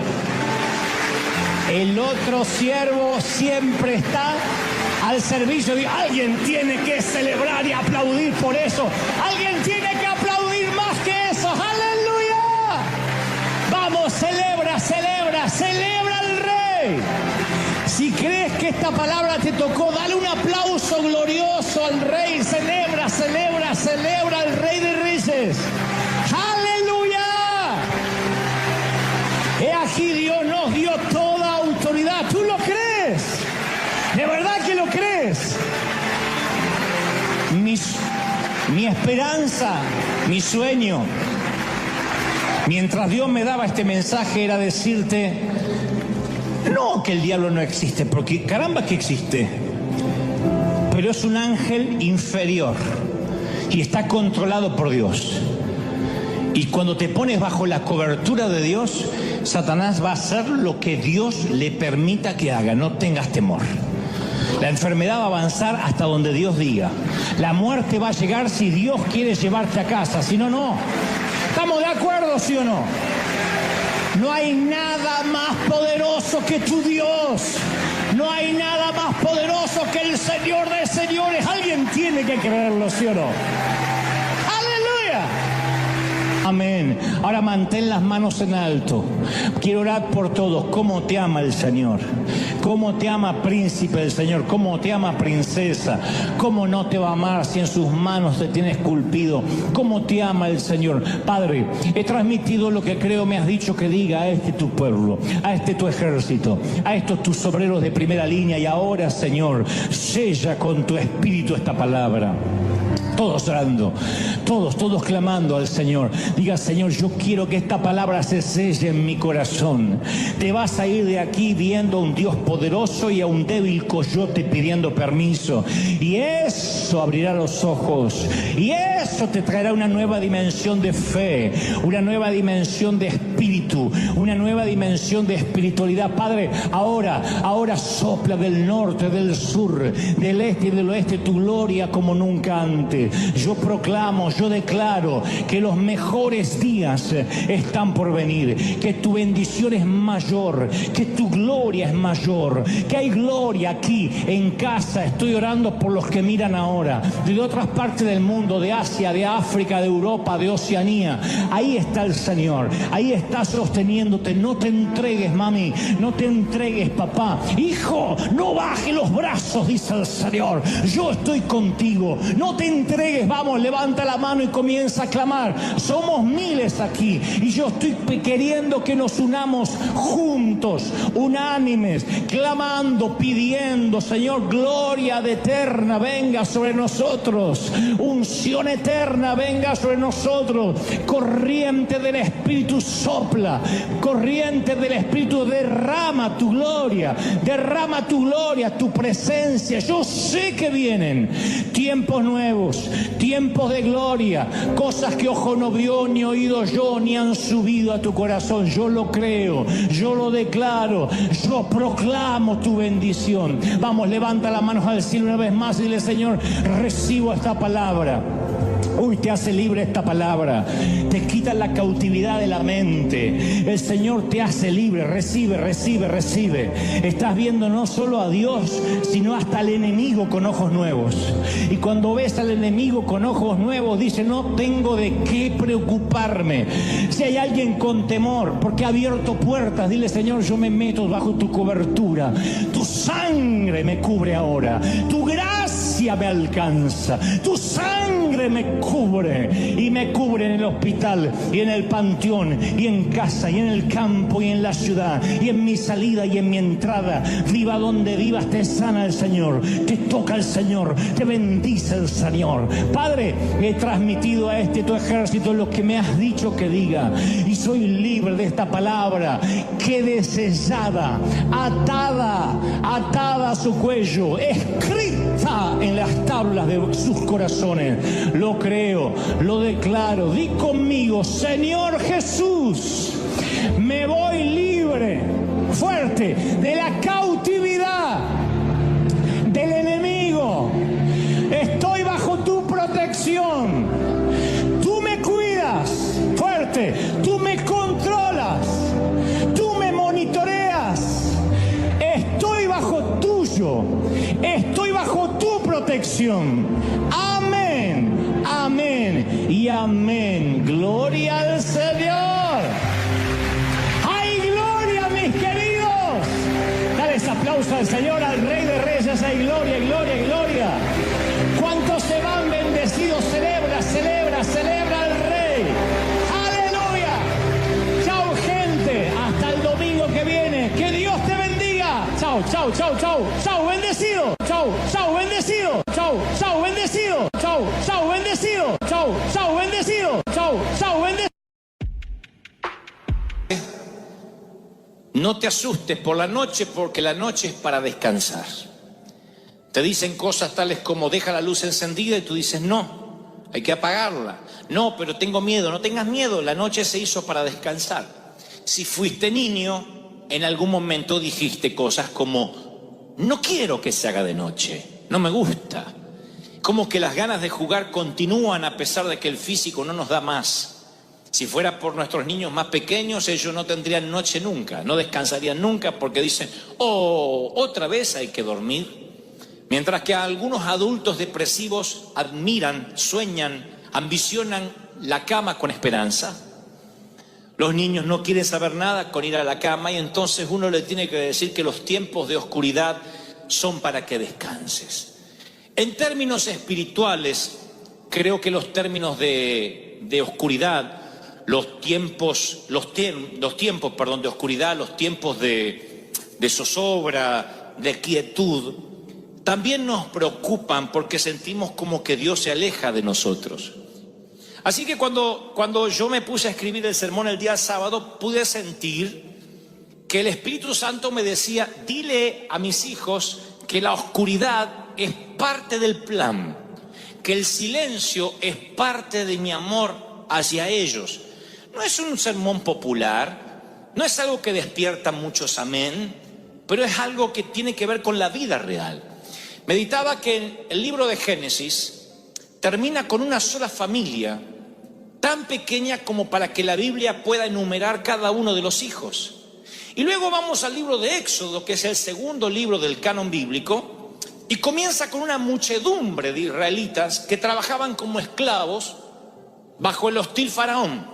El otro siervo siempre está al servicio de... Alguien tiene que celebrar y aplaudir por eso. Alguien tiene que aplaudir más que eso. ¡Aleluya! Vamos, celebra, celebra, celebra al Rey. Si crees que esta palabra te tocó, dale un aplauso glorioso al Rey. Celebra, celebra, celebra al Rey de Reyes. ¡Aleluya! He aquí Dios nos dio toda autoridad. ¿Tú lo crees? Mi esperanza, mi sueño, mientras Dios me daba este mensaje, era decirte, no que el diablo no existe, porque caramba que existe, pero es un ángel inferior y está controlado por Dios. Y cuando te pones bajo la cobertura de Dios, Satanás va a hacer lo que Dios le permita que haga, no tengas temor. La enfermedad va a avanzar hasta donde Dios diga. La muerte va a llegar si Dios quiere llevarte a casa, si no, no. ¿Estamos de acuerdo, sí o no? No hay nada más poderoso que tu Dios. No hay nada más poderoso que el Señor de señores. Alguien tiene que creerlo, ¿sí o no? ¡Aleluya! Amén. Ahora mantén las manos en alto. Quiero orar por todos. ¿Cómo te ama el Señor? ¿Cómo te ama príncipe del Señor? ¿Cómo te ama princesa? ¿Cómo no te va a amar si en sus manos te tiene esculpido? ¿Cómo te ama el Señor? Padre, he transmitido lo que creo me has dicho que diga a este tu pueblo, a este tu ejército, a estos tus obreros de primera línea. Y ahora, Señor, sella con tu espíritu esta palabra. Todos orando, todos clamando al Señor. Diga, Señor, yo quiero que esta palabra se selle en mi corazón. Te vas a ir de aquí viendo a un Dios poderoso y a un débil coyote pidiendo permiso. Y eso abrirá los ojos. Y eso te traerá una nueva dimensión de fe, una nueva dimensión de espíritu, una nueva dimensión de espiritualidad. Padre, ahora sopla del norte, del sur, del este y del oeste tu gloria como nunca antes. Yo proclamo, yo declaro que los mejores días están por venir, que tu bendición es mayor, que tu gloria es mayor, que hay gloria aquí en casa. Estoy orando por los que miran ahora, de otras partes del mundo, de Asia, de África, de Europa, de Oceanía. Ahí está el Señor, ahí está sosteniéndote. No te entregues, mami, no te entregues, papá. Hijo, no baje los brazos, dice el Señor. Yo estoy contigo, no te entregues. Vamos, levanta la mano y comienza a clamar. Somos miles aquí y yo estoy queriendo que nos unamos juntos, unánimes, clamando, pidiendo, Señor, gloria de eterna venga sobre nosotros, unción eterna venga sobre nosotros, corriente del Espíritu sopla, corriente del Espíritu derrama tu gloria, tu presencia. Yo sé que vienen tiempos nuevos, tiempos de gloria, cosas que ojo no vio, ni oído yo, ni han subido a tu corazón. Yo lo creo, yo lo declaro, yo proclamo tu bendición. Vamos, levanta las manos al cielo una vez más y dile, Señor, recibo esta palabra. Uy, te hace libre esta palabra, te quita la cautividad de la mente. El Señor te hace libre. Recibe. Estás viendo no solo a Dios, sino hasta al enemigo con ojos nuevos. Y cuando ves al enemigo con ojos nuevos, dice, no tengo de qué preocuparme. Si hay alguien con temor porque ha abierto puertas, dile, Señor, yo me meto bajo tu cobertura. Tu sangre me cubre ahora, tu gracia me alcanza, tu sangre me cubre, y me cubre en el hospital y en el panteón y en casa y en el campo y en la ciudad y en mi salida y en mi entrada. Viva donde vivas, te sana el Señor, te toca el Señor, te bendice el Señor. Padre, he transmitido a este tu ejército lo que me has dicho que diga, y soy libre de esta palabra. Quede sellada, atada a su cuello, escrita en las tablas de sus corazones. Lo creo, lo declaro. Di conmigo, Señor Jesús, me voy libre, fuerte, de la cautividad del enemigo. Estoy bajo tu protección. Tú me cuidas, fuerte. Tú me controlas. Tú me monitoreas. Estoy bajo tuyo. Estoy bajo tu protección. Amén. Amén y amén. Gloria al Señor. ¡Hay gloria, mis queridos! Dale ese aplauso al Señor, al Rey de Reyes. ¡Hay gloria, gloria, gloria! ¿Cuántos se van bendecidos? Celebra al Rey. ¡Aleluya! Chao, gente. Hasta el domingo que viene. ¡Que Dios te bendiga! Chao, bendecido. Chao, bendecido. Chao, bendecido. Chao. chau, chau, bendecido, chau, chau, bendecido, chau, chau, bendecido. No te asustes por la noche, porque la noche es para descansar. Te dicen cosas tales como deja la luz encendida y tú dices no, hay que apagarla. No, pero tengo miedo. No tengas miedo, la noche se hizo para descansar. Si fuiste niño, en algún momento dijiste cosas como no quiero que se haga de noche, no me gusta. Como que las ganas de jugar continúan a pesar de que el físico no nos da más. Si fuera por nuestros niños más pequeños, ellos no tendrían noche nunca, no descansarían nunca porque dicen, oh, otra vez hay que dormir. Mientras que algunos adultos depresivos admiran, sueñan, ambicionan la cama con esperanza. Los niños no quieren saber nada con ir a la cama y entonces uno le tiene que decir que los tiempos de oscuridad son para que descanses. En términos espirituales, creo que los términos de oscuridad, los tiempos de oscuridad, los tiempos de zozobra, de quietud, también nos preocupan porque sentimos como que Dios se aleja de nosotros. Así que cuando yo me puse a escribir el sermón el día sábado, pude sentir que el Espíritu Santo me decía, dile a mis hijos que la oscuridad es parte del plan, que el silencio es parte de mi amor hacia ellos. No es un sermón popular, no es algo que despierta muchos amén, pero es algo que tiene que ver con la vida real. Meditaba que el libro de Génesis termina con una sola familia, tan pequeña como para que la Biblia pueda enumerar cada uno de los hijos. Y luego vamos al libro de Éxodo, que es el segundo libro del canon bíblico, y comienza con una muchedumbre de israelitas que trabajaban como esclavos bajo el hostil faraón.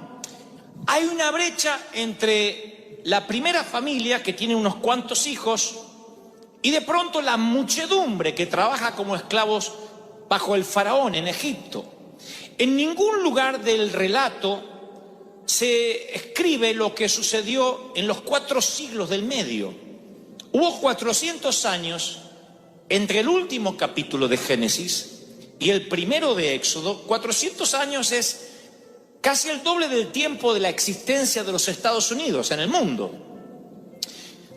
Hay una brecha entre la primera familia, que tiene unos cuantos hijos, y de pronto la muchedumbre que trabaja como esclavos bajo el faraón en Egipto. En ningún lugar del relato se escribe lo que sucedió en los 4 siglos del medio. Hubo 400 años entre el último capítulo de Génesis y el primero de Éxodo. 400 años es casi el doble del tiempo de la existencia de los Estados Unidos en el mundo.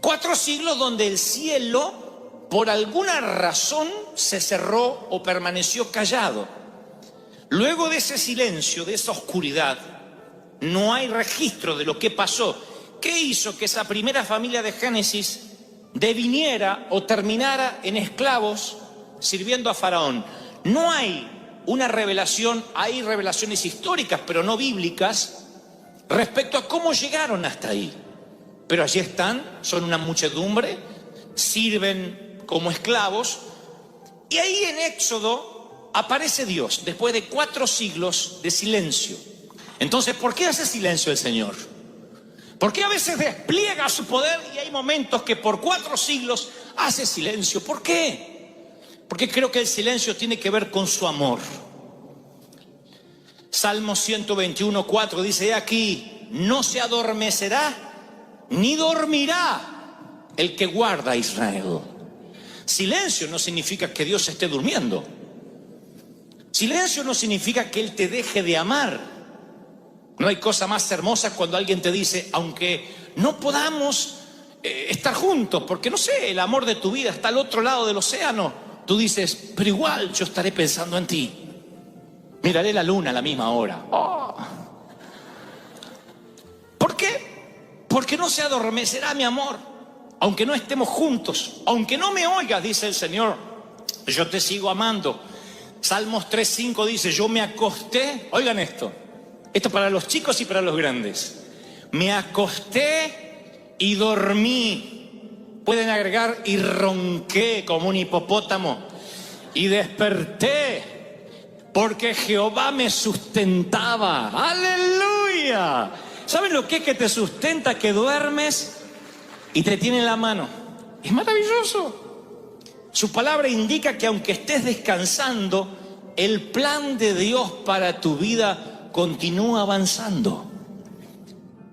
4 siglos donde el cielo, por alguna razón, se cerró o permaneció callado. Luego de ese silencio, de esa oscuridad, no hay registro de lo que pasó. ¿Qué hizo que esa primera familia de Génesis deviniera o terminara en esclavos sirviendo a Faraón? No hay una revelación, hay revelaciones históricas, pero no bíblicas, respecto a cómo llegaron hasta ahí. Pero allí están, son una muchedumbre, sirven como esclavos, y ahí en Éxodo aparece Dios, después de 4 siglos de silencio. Entonces, ¿por qué hace silencio el Señor? ¿Por qué a veces despliega su poder y hay momentos que por 4 siglos hace silencio? ¿Por qué? Porque creo que el silencio tiene que ver con su amor. Salmo 121:4 dice, he aquí, no se adormecerá ni dormirá el que guarda a Israel. Silencio no significa que Dios esté durmiendo. Silencio no significa que Él te deje de amar. No hay cosa más hermosa cuando alguien te dice, aunque no podamos estar juntos, porque no sé, el amor de tu vida está al otro lado del océano, tú dices, pero igual yo estaré pensando en ti. Miraré la luna a la misma hora. Oh. ¿Por qué? Porque no se adormecerá mi amor, aunque no estemos juntos, aunque no me oigas, dice el Señor, yo te sigo amando. Salmos 3:5 dice, yo me acosté, oigan esto para los chicos y para los grandes, me acosté y dormí, pueden agregar, y ronqué como un hipopótamo, y desperté, porque Jehová me sustentaba. ¡Aleluya! ¿Saben lo que es que te sustenta? Que duermes y te tiene en la mano. Es maravilloso. Su palabra indica que aunque estés descansando, el plan de Dios para tu vida continúa avanzando.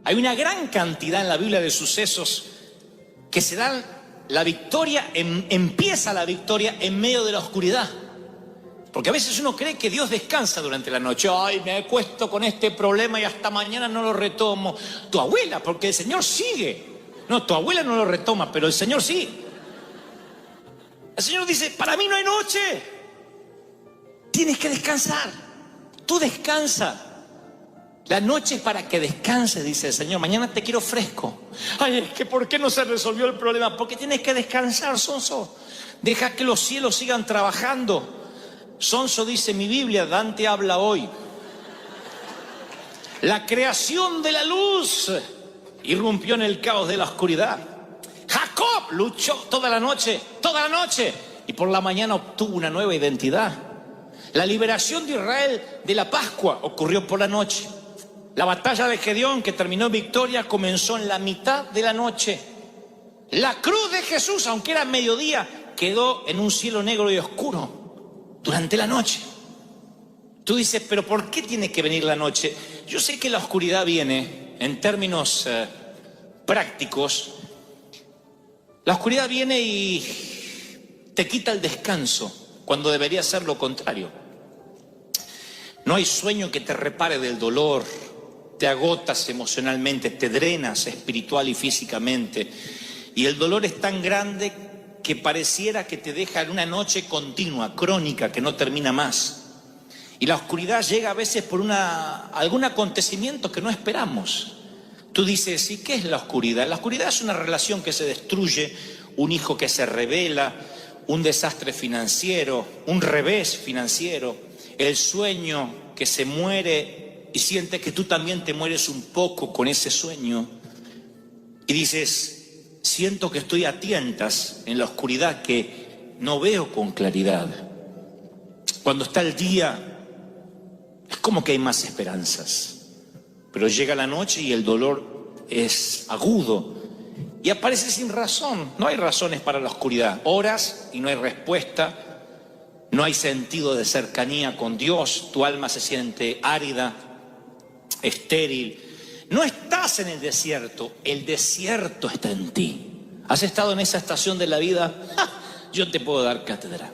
Hay una gran cantidad en la Biblia de sucesos que se dan la victoria, empieza la victoria en medio de la oscuridad. Porque a veces uno cree que Dios descansa durante la noche. Ay, me acuesto con este problema y hasta mañana no lo retomo. Tu abuela, porque el Señor sigue. No, tu abuela no lo retoma, pero el Señor sí. El Señor dice, para mí no hay noche. Tienes que descansar. Tú descansa. La noche es para que descanses, dice el Señor. Mañana te quiero fresco. Ay, es que ¿por qué no se resolvió el problema? Porque tienes que descansar, sonso. Deja que los cielos sigan trabajando. Sonso, dice mi Biblia, Dante habla hoy. La creación de la luz irrumpió en el caos de la oscuridad. Jacob luchó toda la noche, y por la mañana obtuvo una nueva identidad. La liberación de Israel de la Pascua ocurrió por la noche. La batalla de Gedeón, que terminó en victoria, comenzó en la mitad de la noche. La cruz de Jesús, aunque era mediodía, quedó en un cielo negro y oscuro durante la noche. Tú dices, pero ¿por qué tiene que venir la noche? Yo sé que la oscuridad viene, en términos prácticos, la oscuridad viene y te quita el descanso, cuando debería ser lo contrario. No hay sueño que te repare del dolor. Te agotas emocionalmente, te drenas espiritual y físicamente. Y el dolor es tan grande que pareciera que te deja en una noche continua, crónica, que no termina más. Y la oscuridad llega a veces por algún acontecimiento que no esperamos. Tú dices, ¿y qué es la oscuridad? La oscuridad es una relación que se destruye, un hijo que se revela, un desastre financiero, un revés financiero, el sueño que se muere y sientes que tú también te mueres un poco con ese sueño. Y dices, siento que estoy a tientas en la oscuridad, que no veo con claridad. Cuando está el día, es como que hay más esperanzas. Pero llega la noche y el dolor es agudo y aparece sin razón. No hay razones para la oscuridad. Oras y no hay respuesta. No hay sentido de cercanía con Dios. Tu alma se siente árida, estéril. No estás en el desierto está en ti. ¿Has estado en esa estación de la vida? Yo te puedo dar cátedra.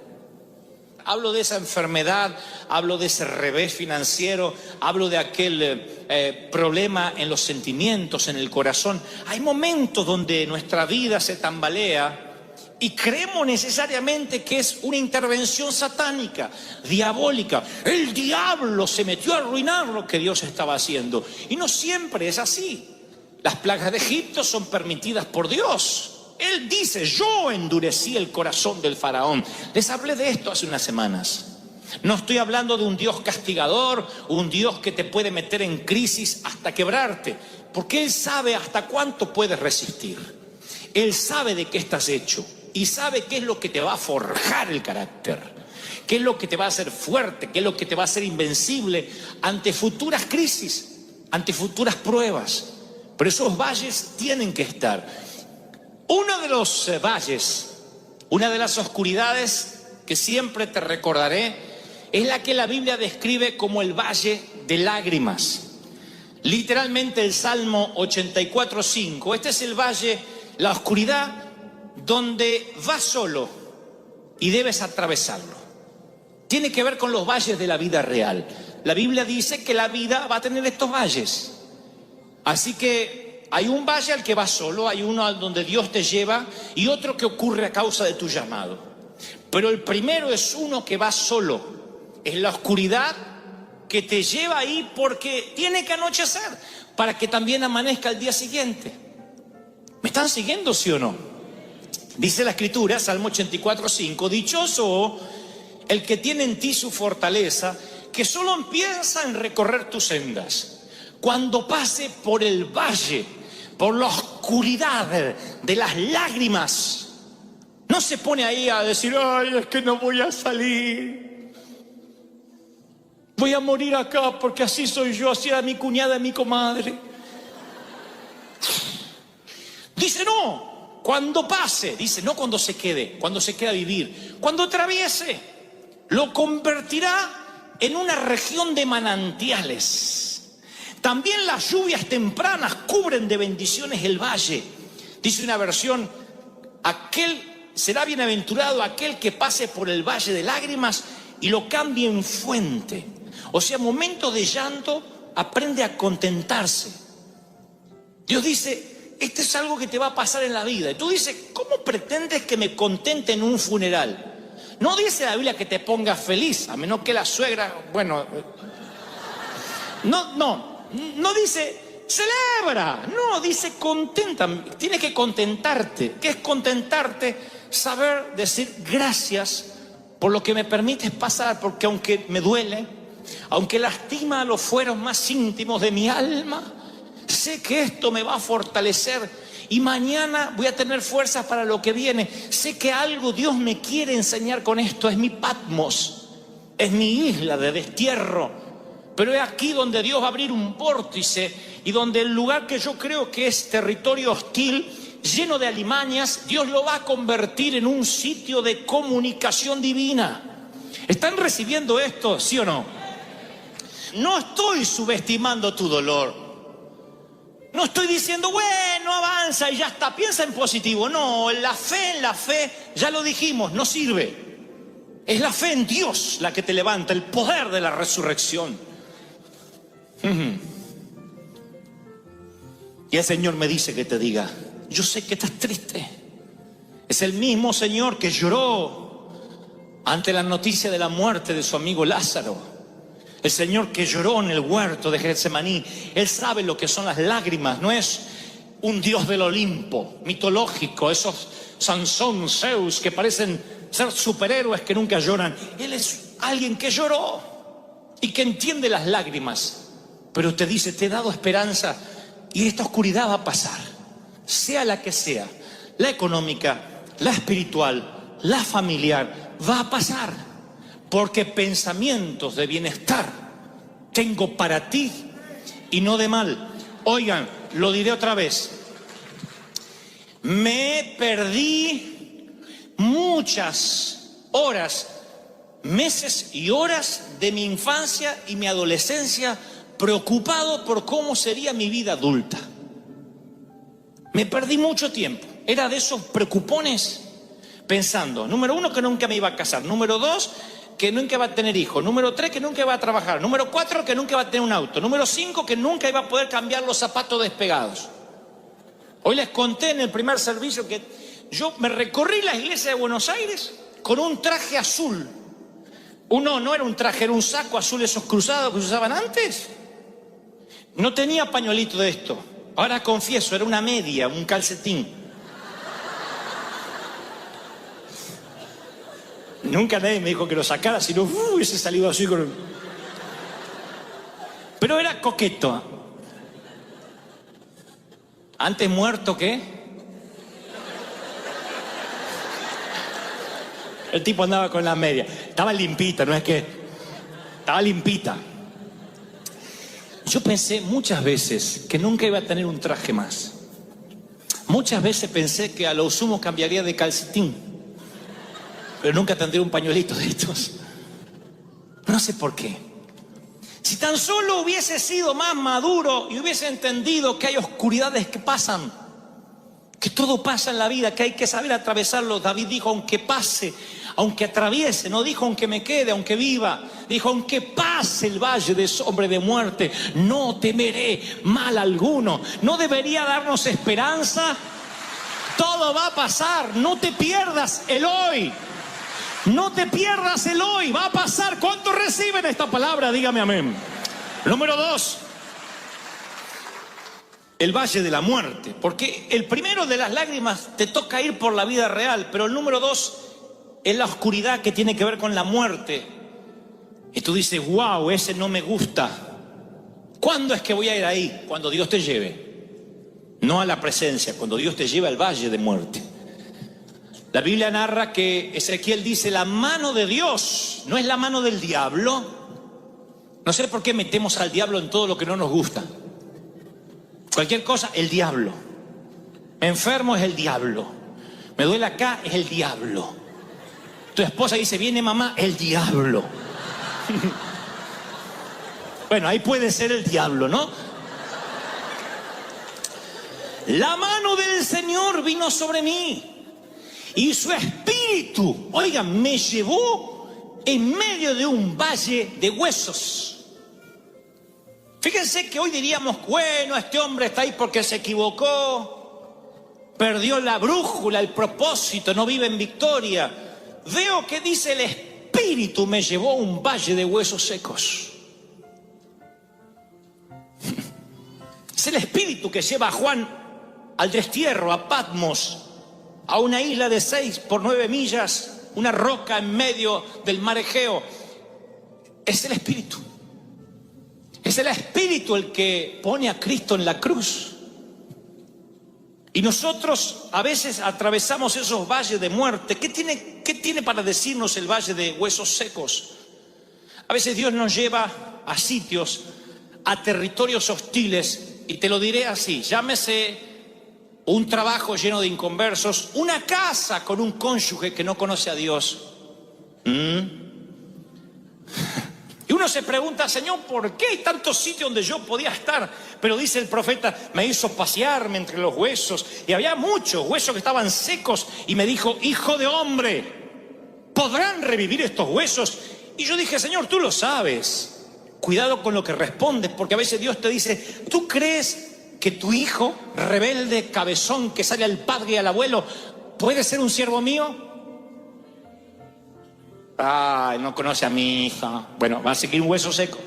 Hablo de esa enfermedad, hablo de ese revés financiero, hablo de aquel problema en los sentimientos, en el corazón. Hay momentos donde nuestra vida se tambalea y creemos necesariamente que es una intervención satánica, diabólica. El diablo se metió a arruinar lo que Dios estaba haciendo. Y no siempre es así. Las plagas de Egipto son permitidas por Dios. Él dice, yo endurecí el corazón del faraón. Les hablé de esto hace unas semanas. No estoy hablando de un Dios castigador, un Dios que te puede meter en crisis hasta quebrarte, porque Él sabe hasta cuánto puedes resistir. Él sabe de qué estás hecho y sabe qué es lo que te va a forjar el carácter, qué es lo que te va a hacer fuerte, qué es lo que te va a hacer invencible ante futuras crisis, ante futuras pruebas. Pero esos valles tienen que estar. Uno de los valles, una de las oscuridades que siempre te recordaré, es la que la Biblia describe como el valle de lágrimas. Literalmente el Salmo 84:5. Este es el valle, la oscuridad, donde vas solo y debes atravesarlo. Tiene que ver con los valles de la vida real. La Biblia dice que la vida va a tener estos valles. Así que hay un valle al que vas solo, hay uno al donde Dios te lleva y otro que ocurre a causa de tu llamado. Pero el primero es uno que va solo, es la oscuridad que te lleva ahí porque tiene que anochecer para que también amanezca el día siguiente. ¿Me están siguiendo, sí o no? Dice la Escritura, Salmo 84:5, dichoso el que tiene en ti su fortaleza, que solo piensa en recorrer tus sendas. Cuando pase por el valle, por la oscuridad de las lágrimas, no se pone ahí a decir, ay, es que no voy a salir. Voy a morir acá porque así soy yo, así era mi cuñada, mi comadre. Dice, no, cuando pase, dice, no cuando se quede, cuando se queda a vivir, cuando atraviese, lo convertirá en una región de manantiales. También las lluvias tempranas cubren de bendiciones el valle. Dice una versión, será bienaventurado aquel que pase por el valle de lágrimas y lo cambie en fuente. O sea, momentos de llanto, aprende a contentarse. Dios dice, esto es algo que te va a pasar en la vida. Y tú dices, ¿cómo pretendes que me contente en un funeral? No dice la Biblia que te pongas feliz, a menos que la suegra, bueno, no dice celebra, no, dice contenta, tienes que contentarte. ¿Qué es contentarte? Saber decir gracias por lo que me permites pasar, porque aunque me duele, aunque lastima a los fueros más íntimos de mi alma, sé que esto me va a fortalecer y mañana voy a tener fuerzas para lo que viene. Sé que algo Dios me quiere enseñar con esto. Es mi Patmos, es mi isla de destierro, pero es aquí donde Dios va a abrir un vórtice y donde el lugar que yo creo que es territorio hostil, lleno de alimañas, Dios lo va a convertir en un sitio de comunicación divina. ¿Están recibiendo esto, sí o no? No estoy subestimando tu dolor. No estoy diciendo, bueno, avanza y ya está, piensa en positivo. No, en la fe, ya lo dijimos, no sirve. Es la fe en Dios la que te levanta, el poder de la resurrección. Y el Señor me dice que te diga, yo sé que estás triste. Es el mismo Señor que lloró ante la noticia de la muerte de su amigo Lázaro. El Señor que lloró en el huerto de Getsemaní. Él sabe lo que son las lágrimas. No es un Dios del Olimpo mitológico, esos Sansón, Zeus, que parecen ser superhéroes que nunca lloran. Él es alguien que lloró y que entiende las lágrimas, pero te dice, te he dado esperanza y esta oscuridad va a pasar, sea la que sea, la económica, la espiritual, la familiar, va a pasar, porque pensamientos de bienestar tengo para ti y no de mal. Oigan, lo diré otra vez. Me perdí muchas horas, meses y horas de mi infancia y mi adolescencia preocupado por cómo sería mi vida adulta. Me perdí mucho tiempo. Era de esos preocupones pensando, número 1, que nunca me iba a casar. Número 2, que nunca iba a tener hijos. Número 3, que nunca iba a trabajar. Número 4, que nunca iba a tener un auto. Número 5, que nunca iba a poder cambiar los zapatos despegados. Hoy les conté en el primer servicio que yo me recorrí la iglesia de Buenos Aires con un traje azul. No era un traje, era un saco azul, esos cruzados que se usaban antes. No tenía pañuelito de esto. Ahora confieso, era una media, un calcetín. Nunca nadie me dijo que lo sacara, sino hubiese salido así con... Pero era coqueto. Antes muerto que... El tipo andaba con la media. Estaba limpita, no es que... Estaba limpita. Yo pensé muchas veces que nunca iba a tener un traje más. Muchas veces pensé que a lo sumo cambiaría de calcetín, pero nunca tendría un pañuelito de estos. No sé por qué. Si tan solo hubiese sido más maduro y hubiese entendido que hay oscuridades que pasan, que todo pasa en la vida, que hay que saber atravesarlo. David dijo, aunque pase, aunque atraviese, no dijo aunque me quede, aunque viva. Dijo, aunque pase el valle de sombra de muerte, no temeré mal alguno. ¿No debería darnos esperanza? Todo va a pasar, no te pierdas el hoy. No te pierdas el hoy, va a pasar. ¿Cuántos reciben esta palabra? Dígame amén. Número 2, el valle de la muerte. Porque el primero de las lágrimas te toca ir por la vida real, pero el número 2 es la oscuridad que tiene que ver con la muerte. Y tú dices, wow, ese no me gusta. ¿Cuándo es que voy a ir ahí? Cuando Dios te lleve. No a la presencia, cuando Dios te lleve al valle de muerte. La Biblia narra que Ezequiel dice, la mano de Dios no es la mano del diablo. No sé por qué metemos al diablo en todo lo que no nos gusta. Cualquier cosa, el diablo. Me enfermo, es el diablo. Me duele acá, es el diablo. Tu esposa dice, viene mamá, el diablo. Bueno, ahí puede ser el diablo, ¿no? La mano del Señor vino sobre mí y su espíritu, oigan, me llevó en medio de un valle de huesos. Fíjense que hoy diríamos, bueno, este hombre está ahí porque se equivocó, perdió la brújula, el propósito, no vive en victoria. Veo que dice: el Espíritu me llevó a un valle de huesos secos. Es el Espíritu que lleva a Juan al destierro, a Patmos, a una isla de 6 por 9 millas, una roca en medio del mar Egeo. Es el Espíritu. Es el Espíritu el que pone a Cristo en la cruz. Y nosotros a veces atravesamos esos valles de muerte. ¿Qué tiene para decirnos el valle de huesos secos? A veces Dios nos lleva a sitios, a territorios hostiles, y te lo diré así: llámese un trabajo lleno de inconversos, una casa con un cónyuge que no conoce a Dios. Y uno se pregunta: Señor, ¿por qué hay tantos sitios donde yo podía estar? Pero dice el profeta: me hizo pasearme entre los huesos, y había muchos huesos que estaban secos, y me dijo: hijo de hombre, ¿podrán revivir estos huesos? Y yo dije: Señor, tú lo sabes. Cuidado con lo que respondes, porque a veces Dios te dice: ¿tú crees que tu hijo, rebelde, cabezón, que sale al padre y al abuelo, puede ser un siervo mío? Ay, no conoce a mi hija. Bueno, va a seguir un hueso seco.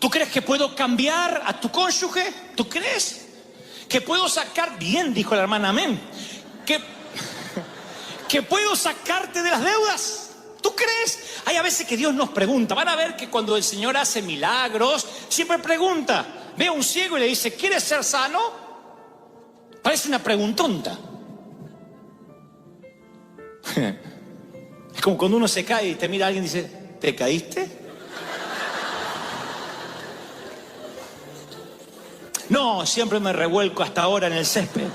¿Tú crees que puedo cambiar a tu cónyuge? ¿Tú crees que puedo sacar? Bien, dijo la hermana, amén. ¿Que puedo sacarte de las deudas? ¿Tú crees? Hay a veces que Dios nos pregunta. Van a ver que cuando el Señor hace milagros, siempre pregunta. Ve a un ciego y le dice: ¿quieres ser sano? Parece una preguntonta. Es como cuando uno se cae y te mira a alguien y dice: ¿te caíste? No, siempre me revuelco hasta ahora en el césped.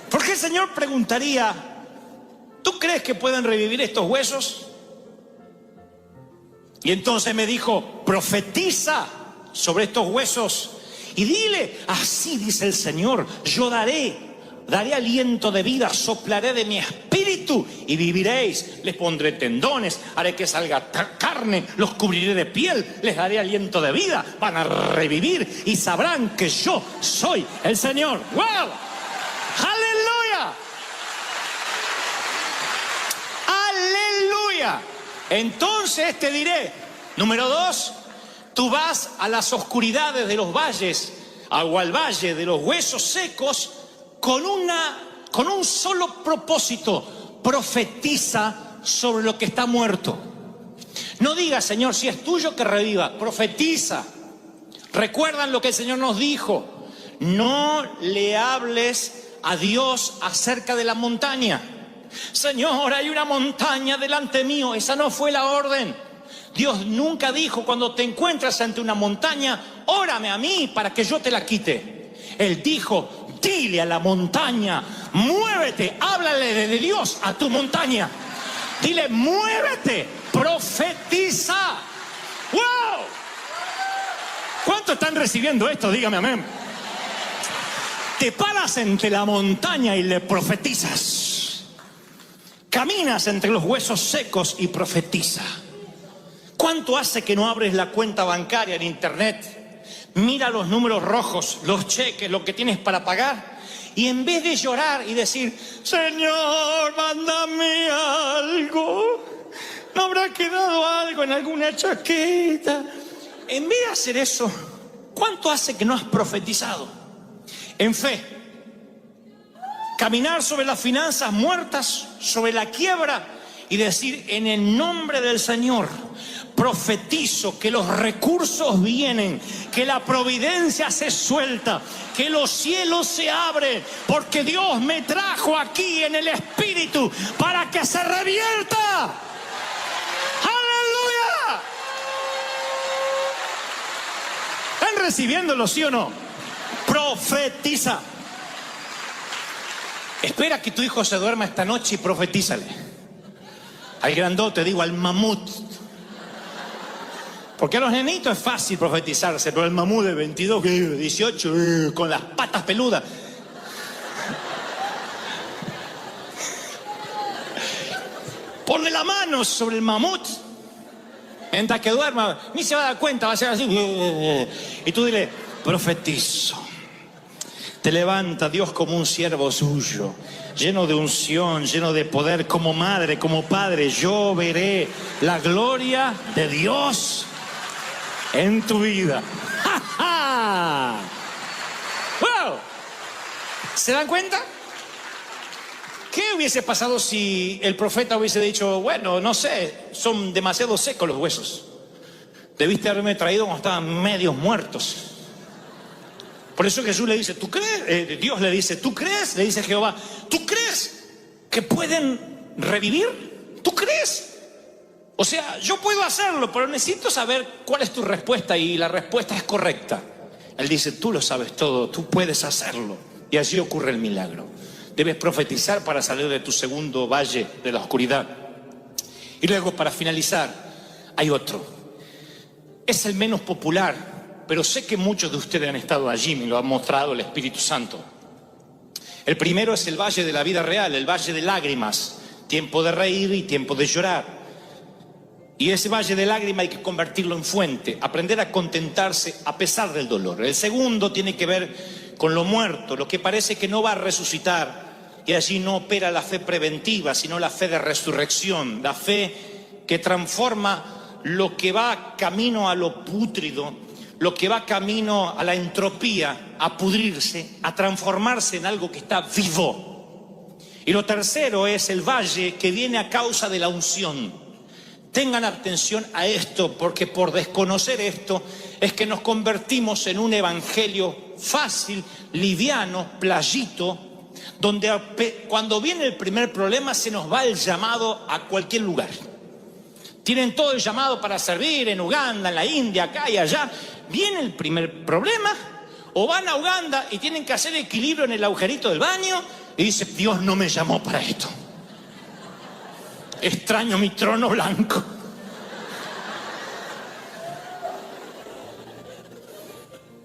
¿Por qué el Señor preguntaría: ¿tú crees que pueden revivir estos huesos? Y entonces me dijo: profetiza sobre estos huesos y dile: así dice el Señor, yo daré aliento de vida, soplaré de mi espíritu y viviréis. Les pondré tendones, haré que salga carne, los cubriré de piel, les daré aliento de vida, van a revivir y sabrán que yo soy el Señor. ¡Wow! ¡Aleluya! ¡Aleluya! Entonces te diré, número 2, tú vas a las oscuridades de los valles, o al valle de los huesos secos, con un solo propósito: profetiza sobre lo que está muerto. No digas: Señor, si es tuyo que reviva. Profetiza. ¿Recuerdan lo que el Señor nos dijo? No le hables a Dios acerca de la montaña. Señor, hay una montaña delante mío. Esa no fue la orden. Dios nunca dijo: cuando te encuentras ante una montaña, órame a mí para que yo te la quite. Él dijo: dile a la montaña, muévete. Háblale de Dios a tu montaña. Dile: muévete, profetiza. ¡Wow! ¿Cuántos están recibiendo esto? Dígame amén. Te paras entre la montaña y le profetizas. Caminas entre los huesos secos y profetiza. ¿Cuánto hace que no abres la cuenta bancaria en internet? Mira los números rojos, los cheques, lo que tienes para pagar, y en vez de llorar y decir: Señor, mándame algo, ¿no habrá quedado algo en alguna chaqueta? En vez de hacer eso, ¿cuánto hace que no has profetizado? En fe, caminar sobre las finanzas muertas, sobre la quiebra, y decir: en el nombre del Señor profetizo que los recursos vienen, que la providencia se suelta, que los cielos se abren, porque Dios me trajo aquí en el Espíritu para que se revierta. ¡Aleluya! ¿Están recibiéndolo, sí o no? Profetiza. Espera que tu hijo se duerma esta noche y profetízale. Al grandote, digo, al mamut. Porque a los nenitos es fácil profetizarse, pero el mamut de 22, 18, con las patas peludas. ponle la mano sobre el mamut, mientras que duerma, ni se va a dar cuenta, va a ser así. Y tú dile, profetizo. Te levanta Dios como un siervo suyo, lleno de unción, lleno de poder, como madre, como padre. Yo veré la gloria de Dios en tu vida. ¡Ja, ja! ¡Wow! ¿Se dan cuenta? ¿Qué hubiese pasado si el profeta hubiese dicho, bueno, no sé, son demasiado secos los huesos? Debiste haberme traído cuando estaban medios muertos. Por eso Jesús le dice, ¿tú crees? Dios le dice, ¿tú crees? Le dice Jehová, ¿tú crees que pueden revivir? ¿Tú crees? O sea, yo puedo hacerlo, pero necesito saber cuál es tu respuesta, y la respuesta es correcta. Él dice, tú lo sabes todo, tú puedes hacerlo. Y así ocurre el milagro. Debes profetizar para salir de tu segundo valle de la oscuridad. Y luego, para finalizar, hay otro. Es el menos popular, pero sé que muchos de ustedes han estado allí, me lo ha mostrado el Espíritu Santo. El primero es el valle de la vida real, el valle de lágrimas. Tiempo de reír y tiempo de llorar. Y ese valle de lágrimas hay que convertirlo en fuente, aprender a contentarse a pesar del dolor. El segundo tiene que ver con lo muerto, lo que parece que no va a resucitar. Y allí no opera la fe preventiva, sino la fe de resurrección, la fe que transforma lo que va camino a lo pútrido, lo que va camino a la entropía, a pudrirse, a transformarse en algo que está vivo. Y lo tercero es el valle que viene a causa de la unción. Tengan atención a esto, porque por desconocer esto es que nos convertimos en un evangelio fácil, liviano, playito, donde cuando viene el primer problema se nos va el llamado a cualquier lugar. Tienen todo el llamado para servir en Uganda, en la India, acá y allá. Viene el primer problema, o van a Uganda y tienen que hacer equilibrio en el agujerito del baño y dice, Dios no me llamó para esto. Extraño mi trono blanco.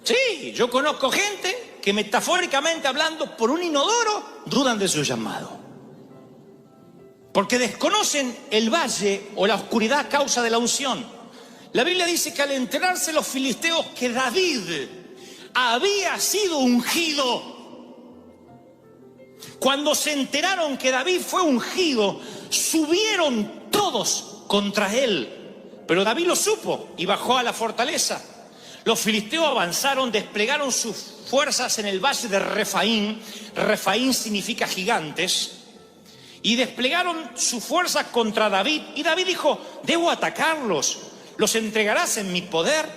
Sí, yo conozco gente que metafóricamente hablando por un inodoro dudan de su llamado. Porque desconocen el valle o la oscuridad a causa de la unción. La Biblia dice que al enterarse los filisteos que David había sido ungido, cuando se enteraron que David fue ungido, subieron todos contra él. Pero David lo supo y bajó a la fortaleza. Los filisteos avanzaron, desplegaron sus fuerzas en el valle de Refaín. Refaín significa gigantes. Y desplegaron sus fuerzas contra David. Y David dijo, debo atacarlos, los entregarás en mi poder.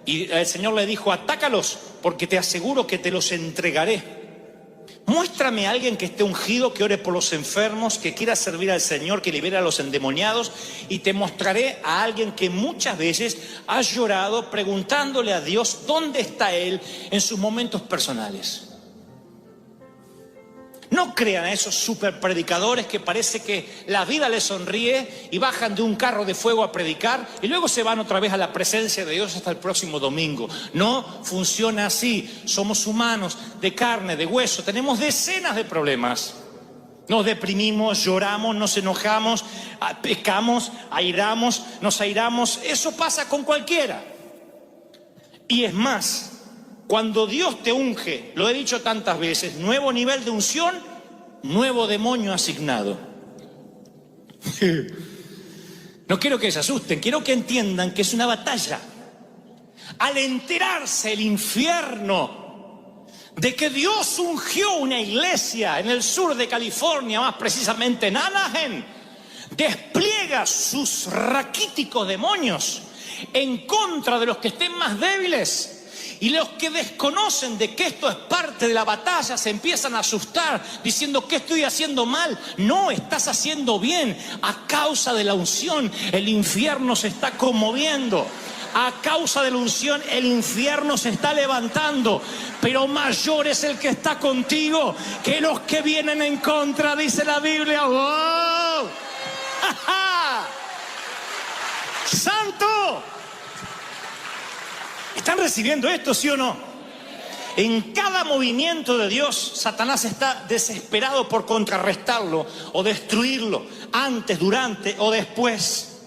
Y el Señor le dijo, atácalos, porque te aseguro que te los entregaré. Muéstrame a alguien que esté ungido, que ore por los enfermos, que quiera servir al Señor, que libere a los endemoniados, y te mostraré a alguien que muchas veces ha llorado preguntándole a Dios dónde está Él en sus momentos personales. No crean a esos super predicadores que parece que la vida les sonríe y bajan de un carro de fuego a predicar y luego se van otra vez a la presencia de Dios hasta el próximo domingo. No funciona así. Somos humanos, de carne, de hueso. Tenemos decenas de problemas. Nos deprimimos, lloramos, nos enojamos, pecamos, nos airamos. Eso pasa con cualquiera. Y es más, cuando Dios te unge, lo he dicho tantas veces, nuevo nivel de unción, nuevo demonio asignado. No quiero que se asusten, quiero que entiendan que es una batalla. Al enterarse el infierno de que Dios ungió una iglesia en el sur de California, más precisamente en Anaheim, despliega sus raquíticos demonios en contra de los que estén más débiles. Y los que desconocen de que esto es parte de la batalla se empiezan a asustar diciendo, ¿qué estoy haciendo mal? No, estás haciendo bien. A causa de la unción el infierno se está conmoviendo. A causa de la unción el infierno se está levantando. Pero mayor es el que está contigo que los que vienen en contra, dice la Biblia. ¡Wow! ¡Ja, ja! ¡Santo! ¿Están recibiendo esto, sí o no? En cada movimiento de Dios, Satanás está desesperado por contrarrestarlo o destruirlo, antes, durante o después.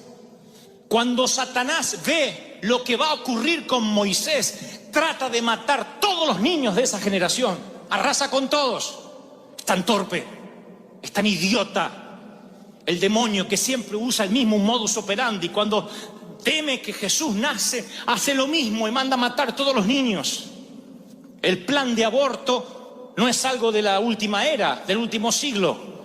Cuando Satanás ve lo que va a ocurrir con Moisés, trata de matar todos los niños de esa generación. Arrasa con todos. Es tan torpe, es tan idiota. El demonio, que siempre usa el mismo modus operandi, cuando teme que Jesús nace, hace lo mismo y manda a matar todos los niños. El plan de aborto no es algo de la última era, del último siglo.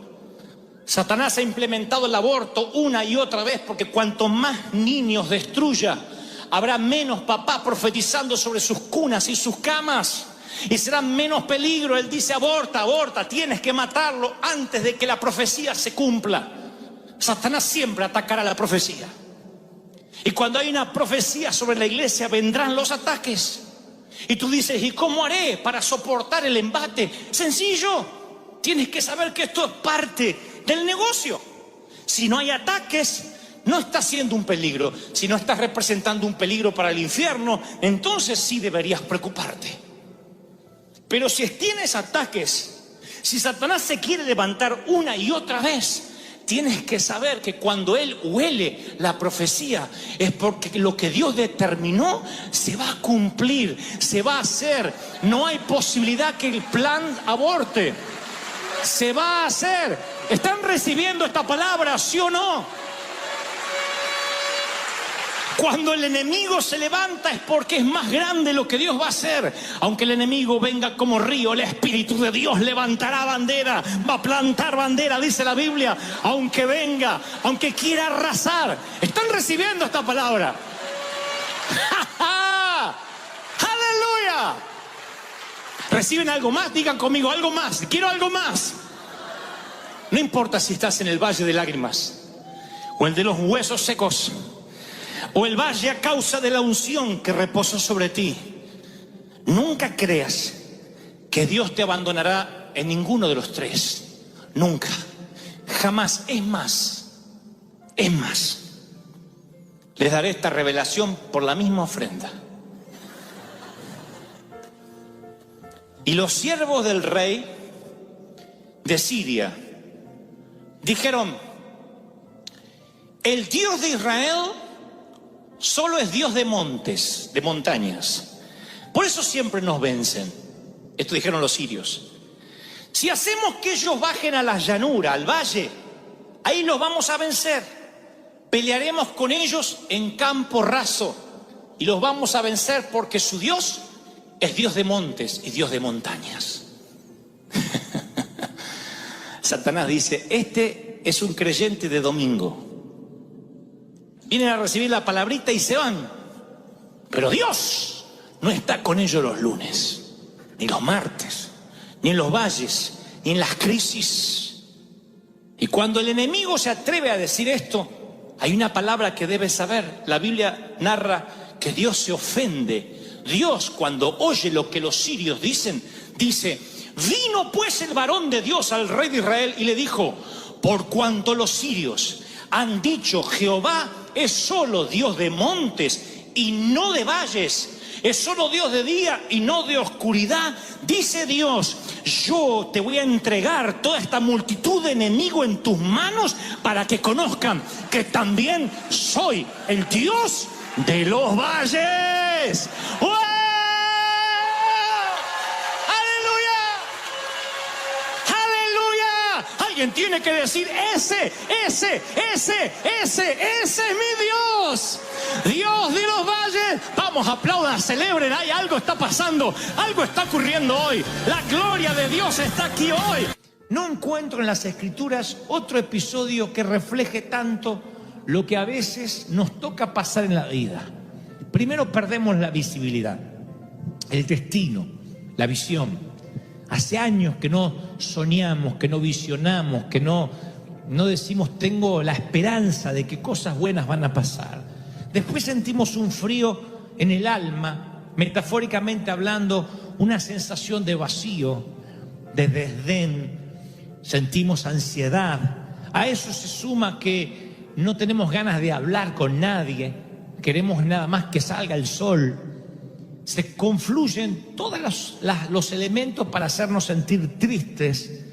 Satanás ha implementado el aborto una y otra vez, porque cuanto más niños destruya, habrá menos papás profetizando sobre sus cunas y sus camas, y será menos peligro. Él dice: aborta, aborta, tienes que matarlo antes de que la profecía se cumpla. Satanás siempre atacará la profecía. Y cuando hay una profecía sobre la iglesia, vendrán los ataques. Y tú dices: ¿y cómo haré para soportar el embate? Sencillo, tienes que saber que esto es parte del negocio. Si no hay ataques, no estás siendo un peligro. Si no estás representando un peligro para el infierno, entonces sí deberías preocuparte. Pero si tienes ataques, si Satanás se quiere levantar una y otra vez, tienes que saber que cuando él huele la profecía, es porque lo que Dios determinó se va a cumplir, se va a hacer. No hay posibilidad que el plan aborte. Se va a hacer. ¿Están recibiendo esta palabra, sí o no? Cuando el enemigo se levanta es porque es más grande lo que Dios va a hacer. Aunque el enemigo venga como río, el Espíritu de Dios levantará bandera, va a plantar bandera, dice la Biblia. Aunque venga, aunque quiera arrasar. ¿Están recibiendo esta palabra? ¡Aleluya! ¿Reciben algo más? Digan conmigo: algo más, quiero algo más. No importa si estás en el valle de lágrimas, o el de los huesos secos, o el valle a causa de la unción que reposa sobre ti. Nunca creas que Dios te abandonará en ninguno de los tres. Nunca, jamás. Es más, les daré esta revelación por la misma ofrenda. Y los siervos del rey de Siria dijeron: el Dios de Israel solo es Dios de montes, de montañas. Por eso siempre nos vencen. Esto dijeron los sirios. Si hacemos que ellos bajen a la llanura, al valle, ahí los vamos a vencer. Pelearemos con ellos en campo raso y los vamos a vencer, porque su Dios es Dios de montes y Dios de montañas. Satanás dice: este es un creyente de domingo. Vienen a recibir la palabrita y se van. Pero Dios no está con ellos los lunes, ni los martes, ni en los valles, ni en las crisis. Y cuando el enemigo se atreve a decir esto, hay una palabra que debes saber. La Biblia narra que Dios se ofende. Dios, cuando oye lo que los sirios dicen, dice: vino pues el varón de Dios al rey de Israel y le dijo: por cuanto los sirios han dicho, Jehová es solo Dios de montes y no de valles, es solo Dios de día y no de oscuridad, dice Dios: yo te voy a entregar toda esta multitud de enemigos en tus manos, para que conozcan que también soy el Dios de los valles. ¡Oh! Alguien tiene que decir: ese es mi Dios, Dios de los valles. Vamos, aplaudan, celebren. Hay algo está pasando, algo está ocurriendo hoy. La gloria de Dios está aquí hoy. No encuentro en las Escrituras otro episodio que refleje tanto lo que a veces nos toca pasar en la vida. Primero, perdemos la visibilidad, el destino, la visión. Hace años que no soñamos, que no visionamos, que no decimos: tengo la esperanza de que cosas buenas van a pasar. Después sentimos un frío en el alma, metafóricamente hablando, una sensación de vacío, de desdén, sentimos ansiedad. A eso se suma que no tenemos ganas de hablar con nadie, queremos nada más que salga el sol. se confluyen todos los elementos para hacernos sentir tristes.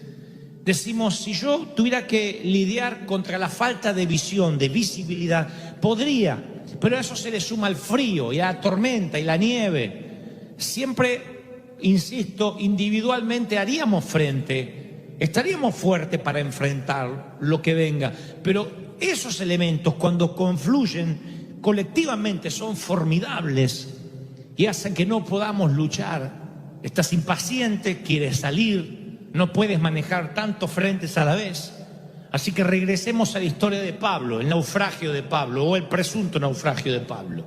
Decimos, si yo tuviera que lidiar contra la falta de visión, de visibilidad, podría, pero a eso se le suma el frío y la tormenta y la nieve. Siempre, insisto, individualmente haríamos frente, estaríamos fuertes para enfrentar lo que venga, pero esos elementos cuando confluyen colectivamente son formidables y hacen que no podamos luchar. Estás impaciente, quieres salir, no puedes manejar tantos frentes a la vez. Así que regresemos a la historia de Pablo, el naufragio de Pablo o el presunto naufragio de Pablo.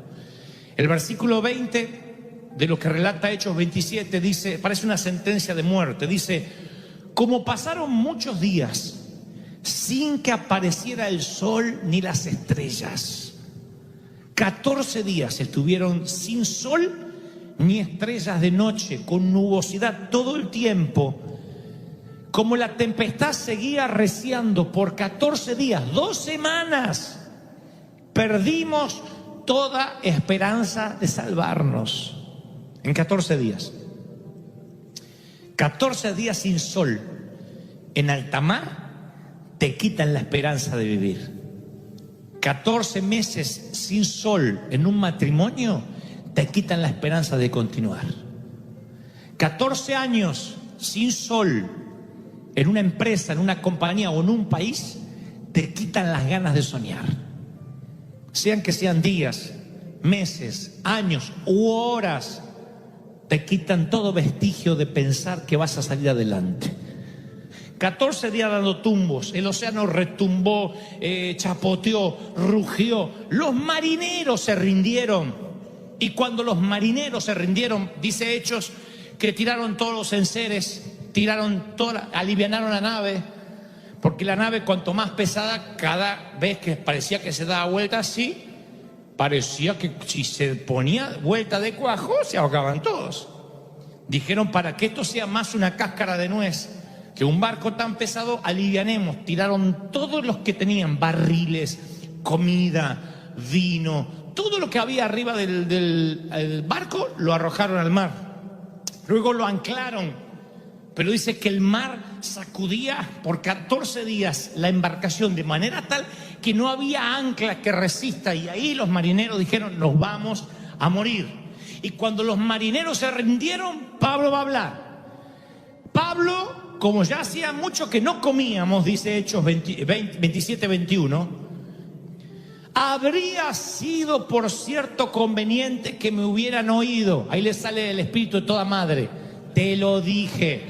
El versículo 20 de lo que relata Hechos 27 dice, parece una sentencia de muerte, dice: como pasaron muchos días sin que apareciera el sol ni las estrellas. 14 días estuvieron sin sol ni estrellas de noche, con nubosidad todo el tiempo. Como la tempestad seguía arreciando por 14 días, 2 semanas, perdimos toda esperanza de salvarnos. En 14 días. 14 días sin sol en alta mar te quitan la esperanza de vivir. 14 meses sin sol en un matrimonio te quitan la esperanza de continuar. 14 años sin sol en una empresa, en una compañía o en un país te quitan las ganas de soñar. Sean que sean días, meses, años u horas, te quitan todo vestigio de pensar que vas a salir adelante. 14 días dando tumbos, el océano retumbó, chapoteó, rugió. Los marineros se rindieron. Y cuando los marineros se rindieron, dice Hechos, que tiraron todos los enseres, alivianaron la nave, porque la nave cuanto más pesada, cada vez que parecía que se daba vuelta así, parecía que si se ponía vuelta de cuajo, se ahogaban todos. Dijeron, para que esto sea más una cáscara de nuez que un barco tan pesado, alivianemos. Tiraron todos los que tenían barriles, comida, vino, todo lo que había arriba del barco, lo arrojaron al mar. Luego lo anclaron, pero dice que el mar sacudía por 14 días la embarcación de manera tal que no había ancla que resista, y ahí los marineros dijeron, nos vamos a morir. Y cuando los marineros se rindieron, Pablo va a hablar. Pablo, como ya hacía mucho que no comíamos, dice Hechos 27-21, habría sido por cierto conveniente que me hubieran oído. Ahí le sale el espíritu de toda madre. Te lo dije.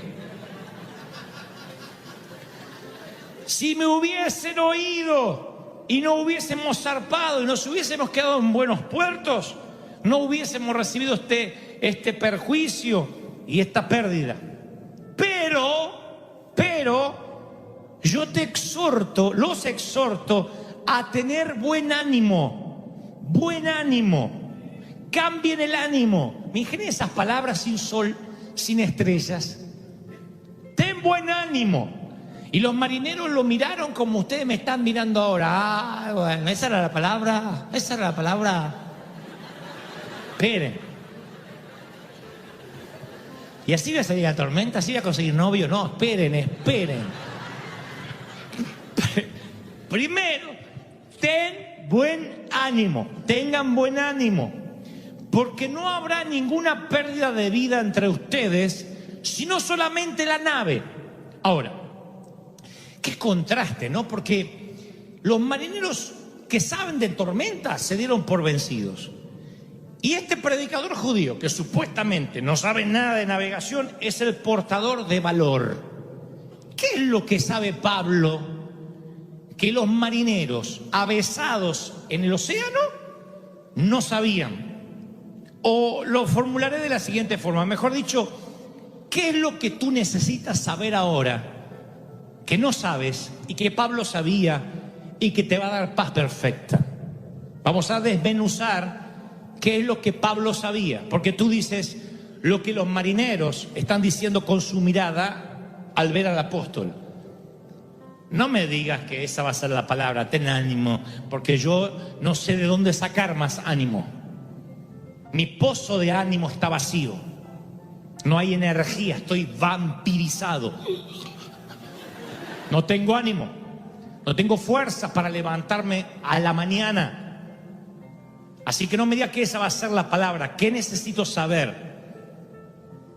Si me hubiesen oído y no hubiésemos zarpado y nos hubiésemos quedado en buenos puertos, no hubiésemos recibido este perjuicio y esta pérdida. Pero yo los exhorto a tener buen ánimo, cambien el ánimo. Me ingenié esas palabras: sin sol, sin estrellas. Ten buen ánimo. Y los marineros lo miraron como ustedes me están mirando ahora. Ah, bueno, esa era la palabra. Esperen. Y así va a salir la tormenta, así va a conseguir novio. No, esperen. Primero, tengan buen ánimo, porque no habrá ninguna pérdida de vida entre ustedes, sino solamente la nave. Ahora, qué contraste, ¿no? Porque los marineros que saben de tormentas se dieron por vencidos. Y este predicador judío, que supuestamente no sabe nada de navegación, es el portador de valor. ¿Qué es lo que sabe Pablo que los marineros avesados en el océano no sabían? O lo formularé de la siguiente forma, mejor dicho, ¿qué es lo que tú necesitas saber ahora que no sabes y que Pablo sabía y que te va a dar paz perfecta? Vamos a desmenuzar qué es lo que Pablo sabía, porque tú dices lo que los marineros están diciendo con su mirada al ver al apóstol. No me digas que esa va a ser la palabra, ten ánimo, porque yo no sé de dónde sacar más ánimo. Mi pozo de ánimo está vacío. No hay energía, estoy vampirizado. No tengo ánimo. No tengo fuerza para levantarme a la mañana. Así que no me diga que esa va a ser la palabra. ¿Qué necesito saber?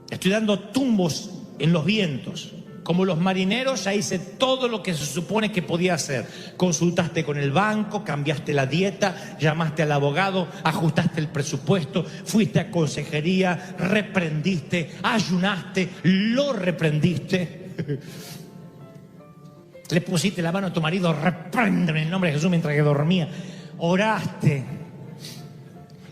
Estoy dando tumbos en los vientos. Como los marineros, ya hice todo lo que se supone que podía hacer. Consultaste con el banco, cambiaste la dieta, llamaste al abogado, ajustaste el presupuesto, fuiste a consejería, reprendiste, ayunaste, lo reprendiste. Le pusiste la mano a tu marido, repréndeme en el nombre de Jesús mientras que dormía. Oraste.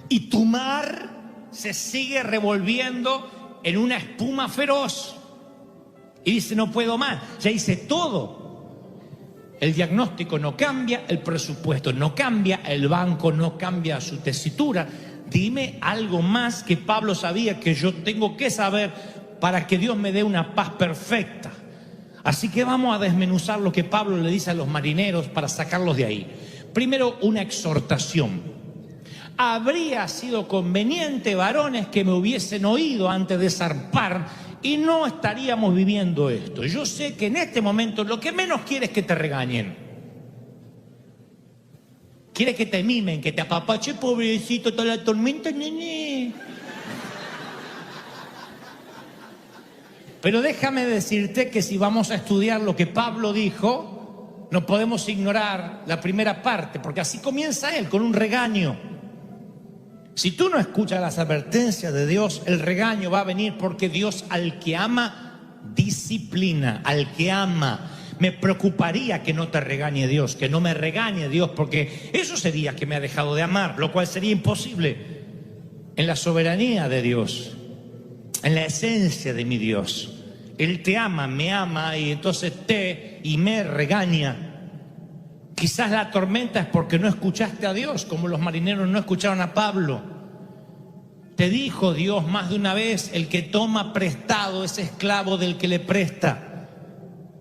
Y tu mar se sigue revolviendo en una espuma feroz. Y dice, no puedo más, ya hice todo. El diagnóstico no cambia, el presupuesto no cambia, el banco no cambia su tesitura. Dime algo más que Pablo sabía que yo tengo que saber para que Dios me dé una paz perfecta. Así que vamos a desmenuzar lo que Pablo le dice a los marineros para sacarlos de ahí. Primero, una exhortación. Habría sido conveniente, varones, que me hubiesen oído antes de zarpar y no estaríamos viviendo esto. Yo sé que en este momento lo que menos quieres es que te regañen. Quieres que te mimen, que te apapache, pobrecito, toda la tormenta, nene. Pero déjame decirte que si vamos a estudiar lo que Pablo dijo, no podemos ignorar la primera parte, porque así comienza él, con un regaño. Si tú no escuchas las advertencias de Dios, el regaño va a venir, porque Dios al que ama, disciplina, al que ama. Me preocuparía que no te regañe Dios, que no me regañe Dios, porque eso sería que me ha dejado de amar, lo cual sería imposible en la soberanía de Dios, en la esencia de mi Dios. Él te ama, me ama, y entonces me regaña. Quizás la tormenta es porque no escuchaste a Dios, como los marineros no escucharon a Pablo. Te dijo Dios más de una vez, el que toma prestado es esclavo del que le presta.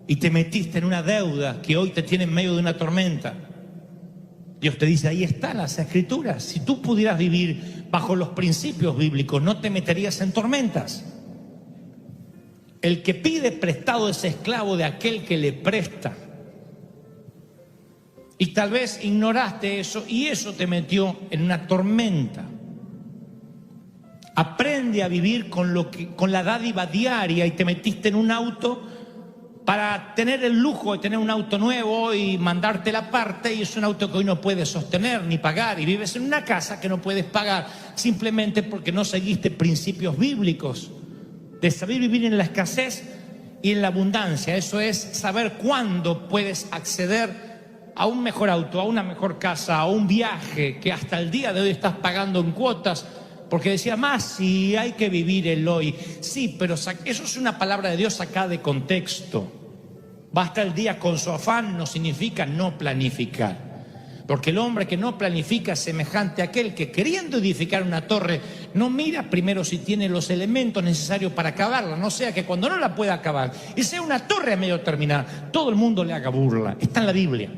Y te metiste en una deuda que hoy te tiene en medio de una tormenta. Dios te dice, ahí están las escrituras. Si tú pudieras vivir bajo los principios bíblicos, no te meterías en tormentas. El que pide prestado es esclavo de aquel que le presta. Y tal vez ignoraste eso y eso te metió en una tormenta. Aprende a vivir con la dádiva diaria, y te metiste en un auto para tener el lujo de tener un auto nuevo y mandarte la parte, y es un auto que hoy no puedes sostener ni pagar, y vives en una casa que no puedes pagar simplemente porque no seguiste principios bíblicos de saber vivir en la escasez y en la abundancia. Eso es saber cuándo puedes acceder a un mejor auto, a una mejor casa, a un viaje que hasta el día de hoy estás pagando en cuotas, porque decía, más si hay que vivir el hoy. Sí, pero eso es una palabra de Dios sacada de contexto. Basta el día con su afán no significa no planificar. Porque el hombre que no planifica es semejante a aquel que, queriendo edificar una torre, no mira primero si tiene los elementos necesarios para acabarla, no sea que cuando no la pueda acabar y sea una torre a medio terminar, todo el mundo le haga burla. Está en la Biblia.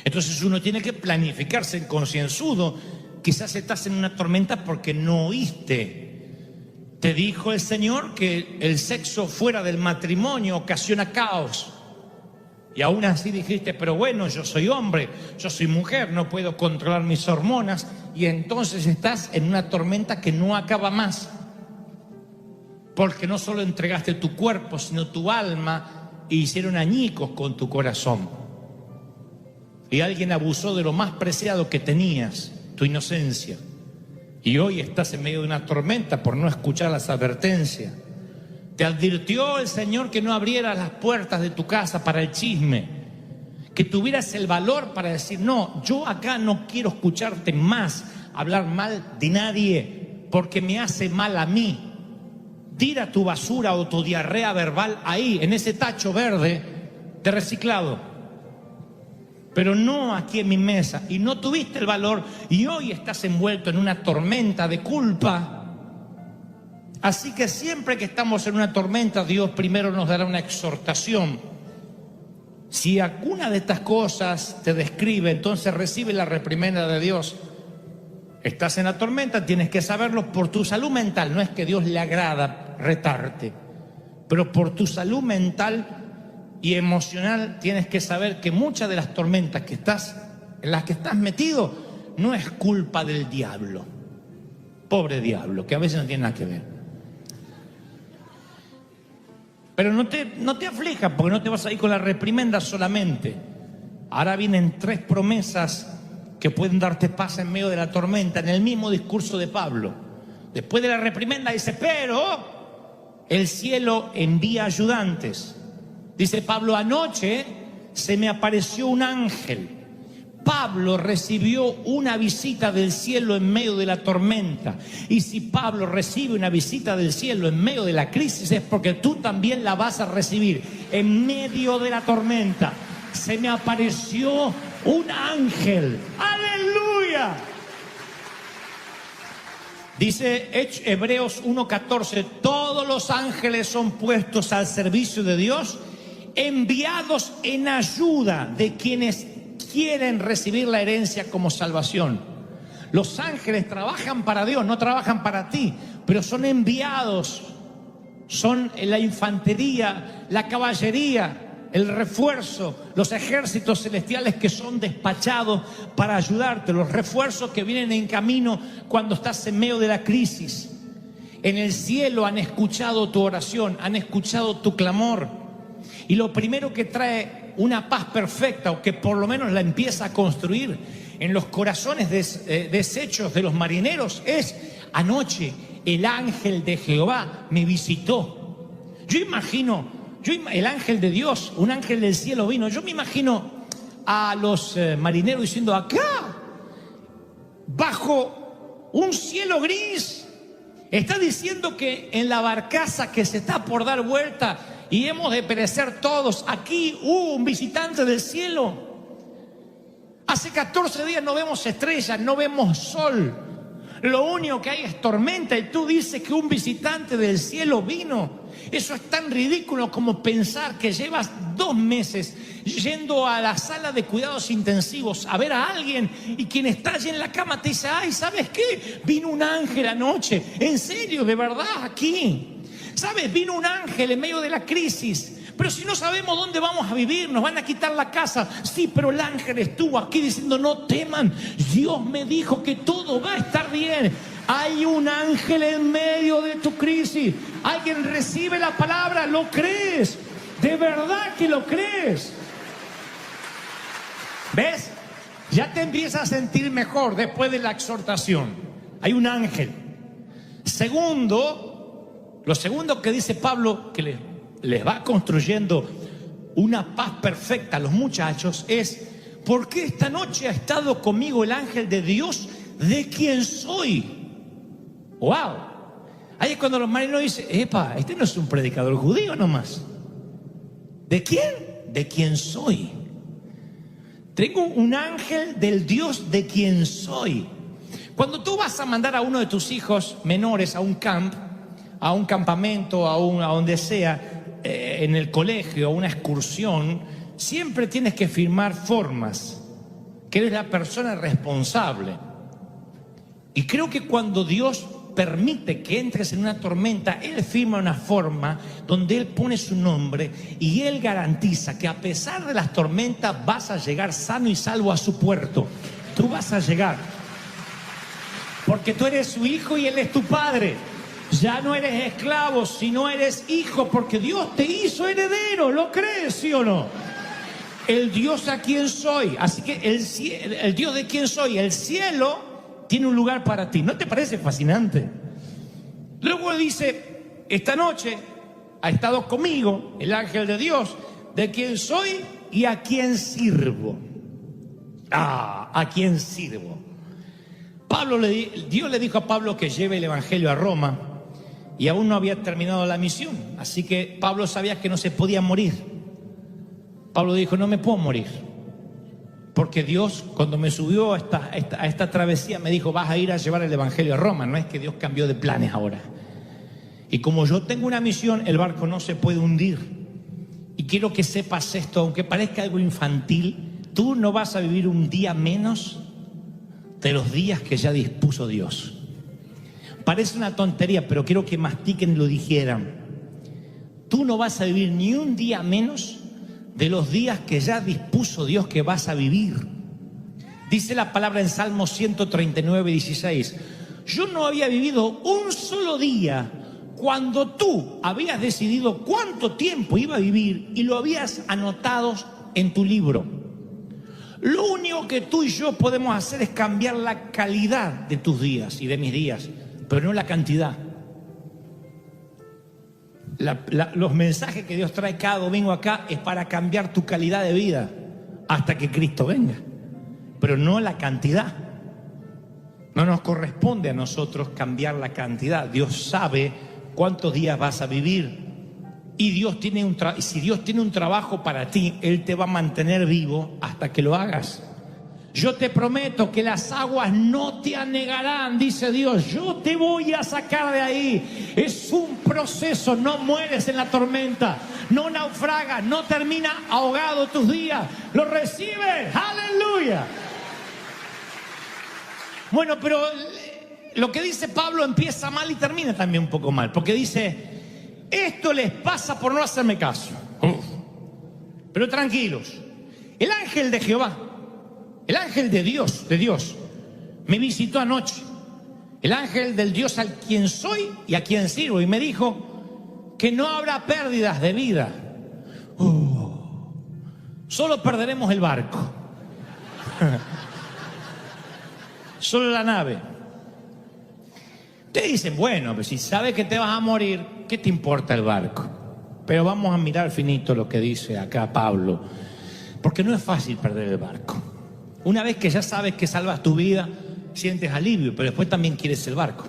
Entonces uno tiene que planificarse concienzudo. Quizás estás en una tormenta porque no oíste. Te dijo el Señor que el sexo fuera del matrimonio ocasiona caos. Y aún así dijiste, pero bueno, yo soy hombre, yo soy mujer, no puedo controlar mis hormonas. Y entonces estás en una tormenta que no acaba más. Porque no solo entregaste tu cuerpo, sino tu alma, e hicieron añicos con tu corazón. Y alguien abusó de lo más preciado que tenías, tu inocencia. Y hoy estás en medio de una tormenta por no escuchar las advertencias. Te advirtió el Señor que no abrieras las puertas de tu casa para el chisme, que tuvieras el valor para decir, no, yo acá no quiero escucharte más hablar mal de nadie, porque me hace mal a mí. Tira tu basura o tu diarrea verbal ahí, en ese tacho verde de reciclado. Pero no aquí en mi mesa. Y no tuviste el valor y hoy estás envuelto en una tormenta de culpa. Así que siempre que estamos en una tormenta, Dios primero nos dará una exhortación. Si alguna de estas cosas te describe, entonces recibe la reprimenda de Dios. Estás en la tormenta, tienes que saberlo por tu salud mental. No es que Dios le agrada retarte, pero por tu salud mental y emocional tienes que saber que muchas de las tormentas en las que estás metido no es culpa del diablo. Pobre diablo, que a veces no tiene nada que ver. Pero no te aflijas, porque no te vas a ir con la reprimenda solamente. Ahora vienen 3 promesas que pueden darte paz en medio de la tormenta, en el mismo discurso de Pablo. Después de la reprimenda dice, pero el cielo envía ayudantes. Dice Pablo, anoche se me apareció un ángel. Pablo recibió una visita del cielo en medio de la tormenta. Y si Pablo recibe una visita del cielo en medio de la crisis, es porque tú también la vas a recibir en medio de la tormenta. Se me apareció un ángel. ¡Aleluya! Dice Hebreos 1:14, todos los ángeles son puestos al servicio de Dios, enviados en ayuda de quienes quieren recibir la herencia como salvación. Los ángeles trabajan para Dios, no trabajan para ti, pero son enviados, son la infantería, la caballería, el refuerzo, los ejércitos celestiales que son despachados para ayudarte, los refuerzos que vienen en camino cuando estás en medio de la crisis. En el cielo han escuchado tu oración, han escuchado tu clamor, y lo primero que trae una paz perfecta, o que por lo menos la empieza a construir en los corazones deshechos de los marineros, es: anoche el ángel de Jehová me visitó. Yo imagino, el ángel de Dios, un ángel del cielo vino. Yo me imagino a los marineros diciendo: acá, bajo un cielo gris, está diciendo que en la barcaza que se está por dar vuelta y hemos de perecer todos, aquí hubo un visitante del cielo. Hace 14 días no vemos estrellas, no vemos sol, lo único que hay es tormenta, y tú dices que un visitante del cielo vino. Eso es tan ridículo como pensar que llevas 2 meses yendo a la sala de cuidados intensivos a ver a alguien, y quien está allí en la cama te dice: ay, ¿sabes qué? Vino un ángel anoche. En serio, de verdad, aquí. ¿Sabes? Vino un ángel en medio de la crisis. Pero si no sabemos dónde vamos a vivir, nos van a quitar la casa. Sí, pero el ángel estuvo aquí diciendo: no teman, Dios me dijo que todo va a estar bien. Hay un ángel en medio de tu crisis. Alguien recibe la palabra, ¿lo crees? ¿De verdad que lo crees? ¿Ves? Ya te empiezas a sentir mejor después de la exhortación. Hay un ángel. Lo segundo que dice Pablo, que les va construyendo una paz perfecta a los muchachos, es: porque esta noche ha estado conmigo el ángel de Dios, de quien soy. ¡Wow! Ahí es cuando los marineros dicen: epa, este no es un predicador judío nomás. ¿De quién? De quien soy. Tengo un ángel del Dios de quien soy. Cuando tú vas a mandar a uno de tus hijos menores a un campamento, a donde sea, en el colegio, a una excursión, siempre tienes que firmar formas, que eres la persona responsable. Y creo que cuando Dios permite que entres en una tormenta, Él firma una forma donde Él pone su nombre, y Él garantiza que a pesar de las tormentas vas a llegar sano y salvo a su puerto. Tú vas a llegar, porque tú eres su hijo y Él es tu padre. Ya no eres esclavo, sino eres hijo, porque Dios te hizo heredero. ¿Lo crees, sí o no? El Dios a quien soy. Así que el Dios de quien soy, el cielo, tiene un lugar para ti. ¿No te parece fascinante? Luego dice: esta noche ha estado conmigo el ángel de Dios, de quien soy y a quien sirvo. ¿A quién sirvo? Dios le dijo a Pablo que lleve el evangelio a Roma, y aún no había terminado la misión. Así que Pablo sabía que no se podía morir. Pablo dijo: no me puedo morir, porque Dios, cuando me subió a esta travesía, me dijo: vas a ir a llevar el evangelio a Roma. No es que Dios cambió de planes ahora. Y como yo tengo una misión, el barco no se puede hundir. Y quiero que sepas esto, aunque parezca algo infantil: tú no vas a vivir un día menos de los días que ya dispuso Dios. Parece una tontería, pero quiero que mastiquen y lo dijeran. Tú no vas a vivir ni un día menos de los días que ya dispuso Dios que vas a vivir. Dice la palabra en Salmo 139, 16. Yo no había vivido un solo día cuando tú habías decidido cuánto tiempo iba a vivir y lo habías anotado en tu libro. Lo único que tú y yo podemos hacer es cambiar la calidad de tus días y de mis días, pero no la cantidad. Los mensajes que Dios trae cada domingo acá es para cambiar tu calidad de vida hasta que Cristo venga, pero no la cantidad. No nos corresponde a nosotros cambiar la cantidad. Dios sabe cuántos días vas a vivir y si Dios tiene un trabajo para ti, Él te va a mantener vivo hasta que lo hagas. Yo te prometo que las aguas no te anegarán, dice Dios. Yo te voy a sacar de ahí. Es un proceso, no mueres en la tormenta, no naufragas, no termina ahogado tus días. Lo recibes, aleluya. Bueno, pero lo que dice Pablo empieza mal y termina también un poco mal, porque dice, esto les pasa por no hacerme caso. Pero tranquilos, el ángel de Jehová, el ángel de Dios, me visitó anoche. El ángel del Dios al quien soy y a quien sirvo. Y me dijo que no habrá pérdidas de vida. Solo perderemos el barco. Solo la nave. Ustedes dicen, bueno, pues si sabes que te vas a morir, ¿qué te importa el barco? Pero vamos a mirar finito lo que dice acá Pablo. Porque no es fácil perder el barco. Una vez que ya sabes que salvas tu vida, sientes alivio, pero después también quieres el barco.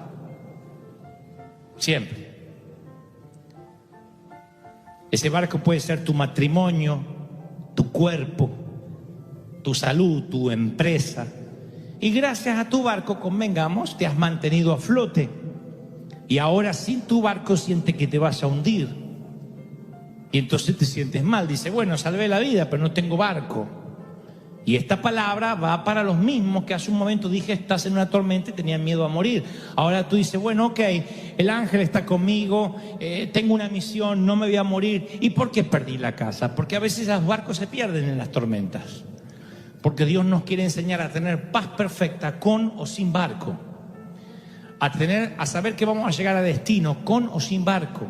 Siempre. Ese barco puede ser tu matrimonio, tu cuerpo, tu salud, tu empresa. Y gracias a tu barco, convengamos, te has mantenido a flote. Y ahora sin tu barco sientes que te vas a hundir. Y entonces te sientes mal. Dice, bueno, salvé la vida, pero no tengo barco. Y esta palabra va para los mismos que hace un momento dije, estás en una tormenta y tenían miedo a morir. Ahora tú dices, bueno, ok, el ángel está conmigo, tengo una misión, no me voy a morir. ¿Y por qué perdí la casa? Porque a veces los barcos se pierden en las tormentas. Porque Dios nos quiere enseñar a tener paz perfecta con o sin barco. A saber que vamos a llegar a destino con o sin barco.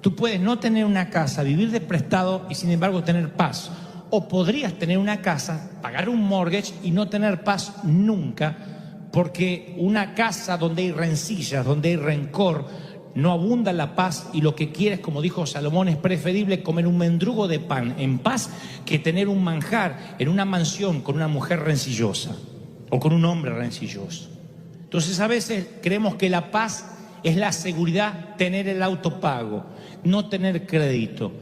Tú puedes no tener una casa, vivir de prestado y sin embargo tener paz. O podrías tener una casa, pagar un mortgage y no tener paz nunca, porque una casa donde hay rencillas, donde hay rencor, no abunda la paz, y lo que quieres, como dijo Salomón, es preferible comer un mendrugo de pan en paz que tener un manjar en una mansión con una mujer rencillosa o con un hombre rencilloso. Entonces a veces creemos que la paz es la seguridad, tener el auto pago, no tener crédito.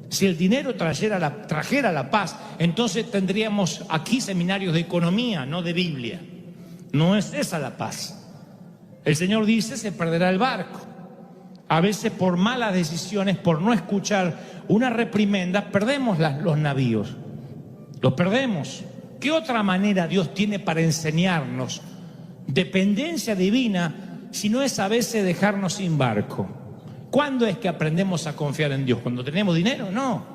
Si el dinero trajera la paz, entonces tendríamos aquí seminarios de economía, no de Biblia. No es esa la paz. El Señor dice, se perderá el barco. A veces por malas decisiones, por no escuchar una reprimenda, perdemos los navíos. Los perdemos. ¿Qué otra manera Dios tiene para enseñarnos dependencia divina si no es a veces dejarnos sin barco? ¿Cuándo es que aprendemos a confiar en Dios? ¿Cuando tenemos dinero? No.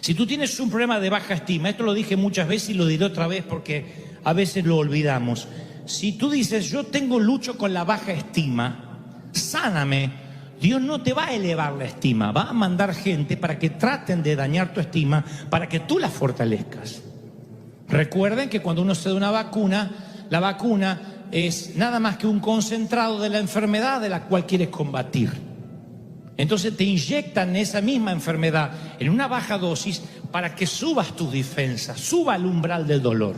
Si tú tienes un problema de baja estima, esto lo dije muchas veces y lo diré otra vez porque a veces lo olvidamos. Si tú dices, yo lucho con la baja estima, sáname, Dios no te va a elevar la estima, va a mandar gente para que traten de dañar tu estima, para que tú la fortalezcas. Recuerden que cuando uno se da una vacuna, la vacuna es nada más que un concentrado de la enfermedad de la cual quieres combatir. Entonces te inyectan esa misma enfermedad en una baja dosis para que subas tus defensas, suba el umbral del dolor.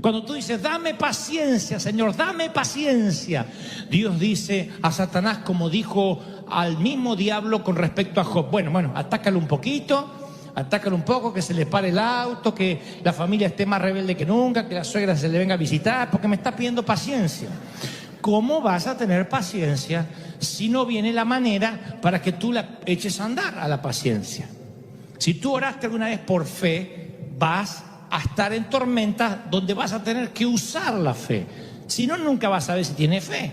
Cuando tú dices, dame paciencia, Señor, dame paciencia, Dios dice a Satanás, como dijo al mismo diablo con respecto a Job, bueno, atácalo un poquito, atácalo un poco, que se le pare el auto, que la familia esté más rebelde que nunca, que la suegra se le venga a visitar, porque me está pidiendo paciencia. ¿Cómo vas a tener paciencia si no viene la manera para que tú la eches a andar a la paciencia? Si tú oraste alguna vez por fe, vas a estar en tormentas donde vas a tener que usar la fe. Si no, nunca vas a saber si tienes fe.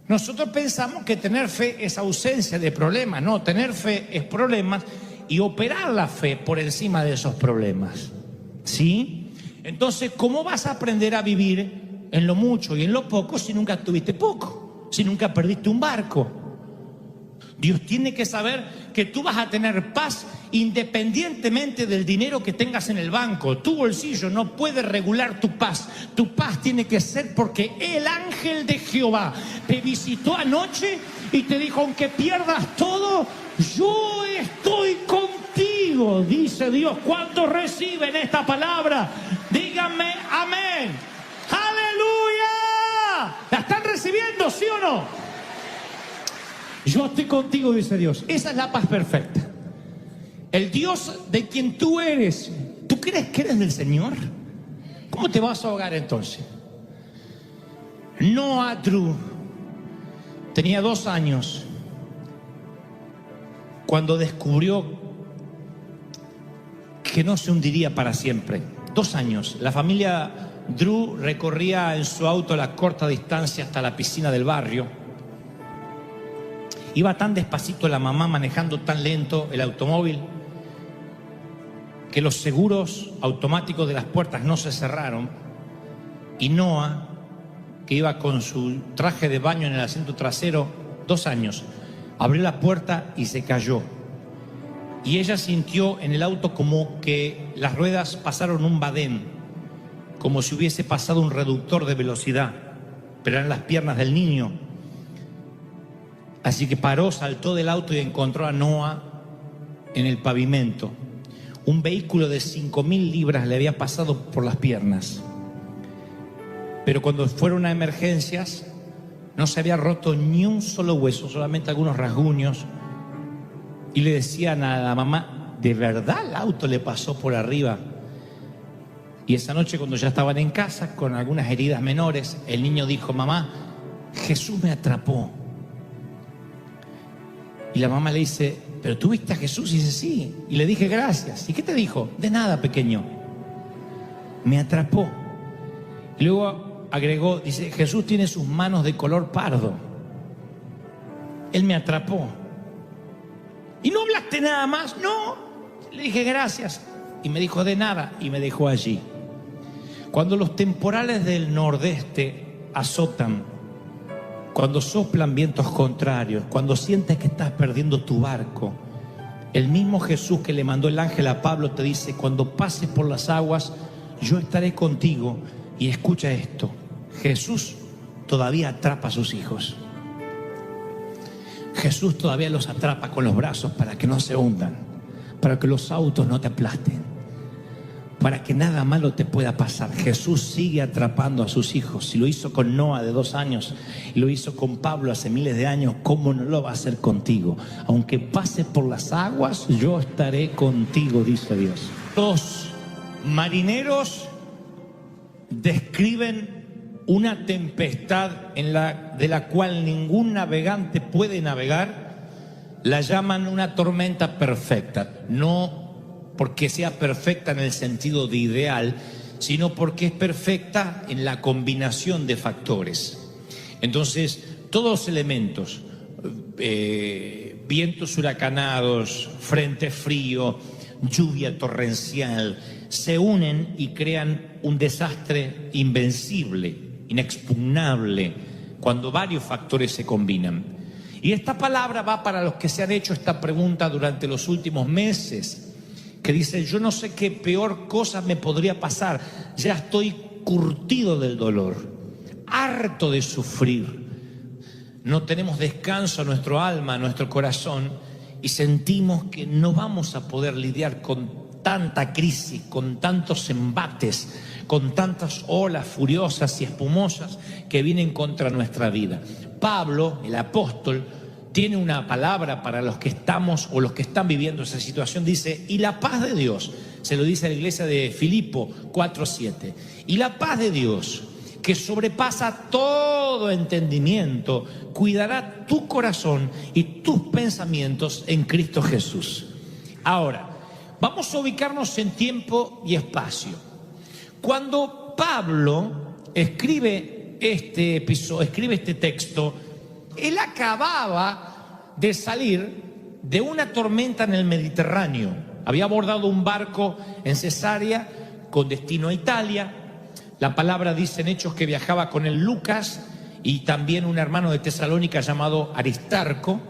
Nosotros pensamos que tener fe es ausencia de problemas. No, tener fe es problemas y operar la fe por encima de esos problemas. ¿Sí? Entonces, ¿cómo vas a aprender a vivir en lo mucho y en lo poco si nunca tuviste poco? Si nunca perdiste un barco. Dios tiene que saber que tú vas a tener paz independientemente del dinero que tengas en el banco. Tu bolsillo no puede regular tu paz. Tu paz tiene que ser porque el ángel de Jehová te visitó anoche y te dijo, aunque pierdas todo, yo estoy contigo, dice Dios. ¿Cuántos reciben esta palabra? Díganme amén. ¡Aleluya! ¿La están recibiendo, sí o no? Yo estoy contigo, dice Dios. Esa es la paz perfecta. El Dios de quien tú eres, ¿tú crees que eres del Señor? ¿Cómo te vas a ahogar entonces? Noah Drew tenía 2 años cuando descubrió que no se hundiría para siempre. 2 años. La familia Drew recorría en su auto la corta distancia hasta la piscina del barrio. Iba tan despacito la mamá manejando tan lento el automóvil que los seguros automáticos de las puertas no se cerraron y Noah, que iba con su traje de baño en el asiento trasero, 2 años, abrió la puerta y se cayó. Y ella sintió en el auto como que las ruedas pasaron un badén, como si hubiese pasado un reductor de velocidad, pero eran las piernas del niño. Así que paró, saltó del auto y encontró a Noah en el pavimento. Un vehículo de 5.000 libras le había pasado por las piernas. Pero cuando fueron a emergencias, no se había roto ni un solo hueso, solamente algunos rasguños. Y le decían a la mamá, ¿de verdad el auto le pasó por arriba? Y esa noche, cuando ya estaban en casa, con algunas heridas menores, el niño dijo, mamá, Jesús me atrapó. Y la mamá le dice, ¿pero tú viste a Jesús? Y dice, sí. Y le dije, gracias. ¿Y qué te dijo? De nada, pequeño. Me atrapó. Y luego agregó, dice, Jesús tiene sus manos de color pardo. Él me atrapó. ¿Y no hablaste nada más? No. Le dije, gracias. Y me dijo, de nada. Y me dejó allí. Cuando los temporales del nordeste azotan, cuando soplan vientos contrarios, cuando sientes que estás perdiendo tu barco, el mismo Jesús que le mandó el ángel a Pablo te dice, cuando pases por las aguas, yo estaré contigo. Y escucha esto, Jesús todavía atrapa a sus hijos. Jesús todavía los atrapa con los brazos para que no se hundan, para que los autos no te aplasten, para que nada malo te pueda pasar. Jesús sigue atrapando a sus hijos. Si lo hizo con Noah de 2 años y lo hizo con Pablo hace miles de años, ¿cómo no lo va a hacer contigo? Aunque pase por las aguas, yo estaré contigo, dice Dios. Los marineros describen una tempestad de la cual ningún navegante puede navegar. La llaman una tormenta perfecta. No porque sea perfecta en el sentido de ideal, sino porque es perfecta en la combinación de factores. Entonces, todos los elementos, vientos huracanados, frente frío, lluvia torrencial, se unen y crean un desastre invencible, inexpugnable, cuando varios factores se combinan. Y esta palabra va para los que se han hecho esta pregunta durante los últimos meses, que dicen, yo no sé qué peor cosa me podría pasar, ya estoy curtido del dolor, harto de sufrir, no tenemos descanso a nuestro alma, a nuestro corazón, y sentimos que no vamos a poder lidiar con tanta crisis, con tantos embates, con tantas olas furiosas y espumosas que vienen contra nuestra vida. Pablo, el apóstol, tiene una palabra para los que estamos o los que están viviendo esa situación. Dice, y la paz de Dios, se lo dice a la iglesia de Filipo 4:7, y la paz de Dios, que sobrepasa todo entendimiento, cuidará tu corazón y tus pensamientos en Cristo Jesús. Ahora, Vamos a ubicarnos en tiempo y espacio. Cuando Pablo escribe este texto, él acababa de salir de una tormenta en el Mediterráneo. Había abordado un barco en Cesarea con destino a Italia. La palabra dice en Hechos que viajaba con él Lucas y también un hermano de Tesalónica llamado Aristarco.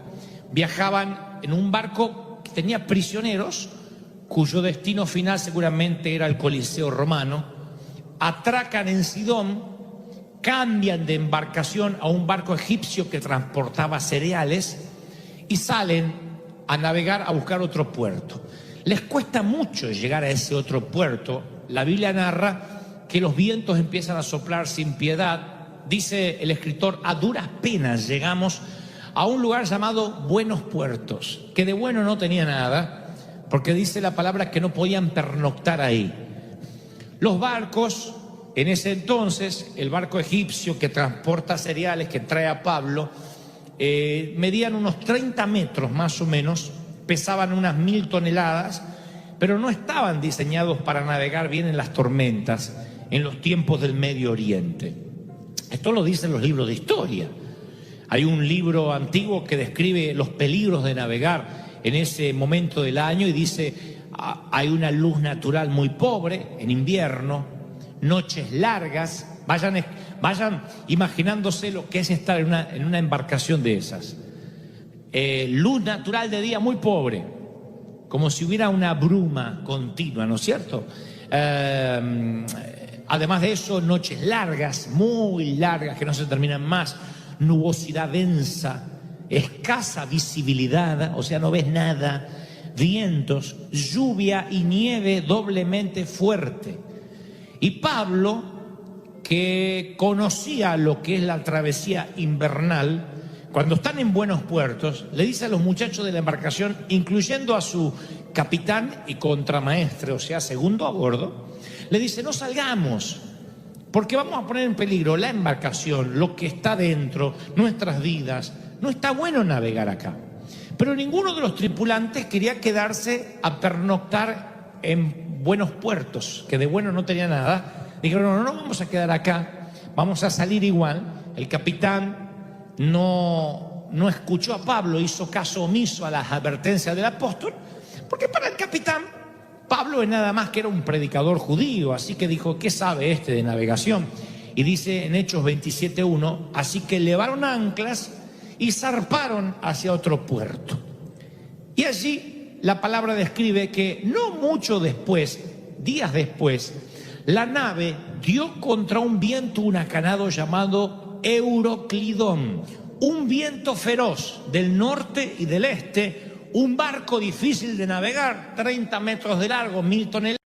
Viajaban en un barco que tenía prisioneros, cuyo destino final seguramente era el Coliseo romano. Atracan en Sidón, cambian de embarcación a un barco egipcio que transportaba cereales y salen a navegar a buscar otro puerto. Les cuesta mucho llegar a ese otro puerto. La Biblia narra que los vientos empiezan a soplar sin piedad. Dice el escritor, a duras penas llegamos a un lugar llamado Buenos Puertos, que de bueno no tenía nada, porque dice la palabra que no podían pernoctar ahí. Los barcos, en ese entonces, el barco egipcio que transporta cereales, que trae a Pablo, medían unos 30 metros más o menos, pesaban unas 1000 toneladas, pero no estaban diseñados para navegar bien en las tormentas, en los tiempos del Medio Oriente. Esto lo dicen los libros de historia. Hay un libro antiguo que describe los peligros de navegar en ese momento del año y dice, hay una luz natural muy pobre en invierno, noches largas. Vayan imaginándose lo que es estar en una embarcación de esas. Luz natural de día muy pobre, como si hubiera una bruma continua, ¿no es cierto? Además de eso, noches largas, muy largas, que no se terminan más, nubosidad densa, escasa visibilidad, o sea, no ves nada, vientos, lluvia y nieve doblemente fuerte. Y Pablo, que conocía lo que es la travesía invernal, cuando están en Buenos Puertos, le dice a los muchachos de la embarcación, incluyendo a su capitán y contramaestre, o sea, segundo a bordo, le dice, no salgamos, porque vamos a poner en peligro la embarcación, lo que está dentro, nuestras vidas. No está bueno navegar acá. Pero ninguno de los tripulantes quería quedarse a pernoctar en Buenos Puertos, que de bueno no tenía nada. Dijeron, no vamos a quedar acá, vamos a salir igual. El capitán no escuchó a Pablo, hizo caso omiso a las advertencias del apóstol, porque para el capitán Pablo es nada más que era un predicador judío, así que dijo, ¿qué sabe este de navegación? Y dice en Hechos 27:1, así que levaron anclas y zarparon hacia otro puerto. Y allí la palabra describe que no mucho después, días después, la nave dio contra un viento huracanado llamado Euroclidón, un viento feroz del norte y del este, un barco difícil de navegar, 30 metros de largo, 1000 toneladas.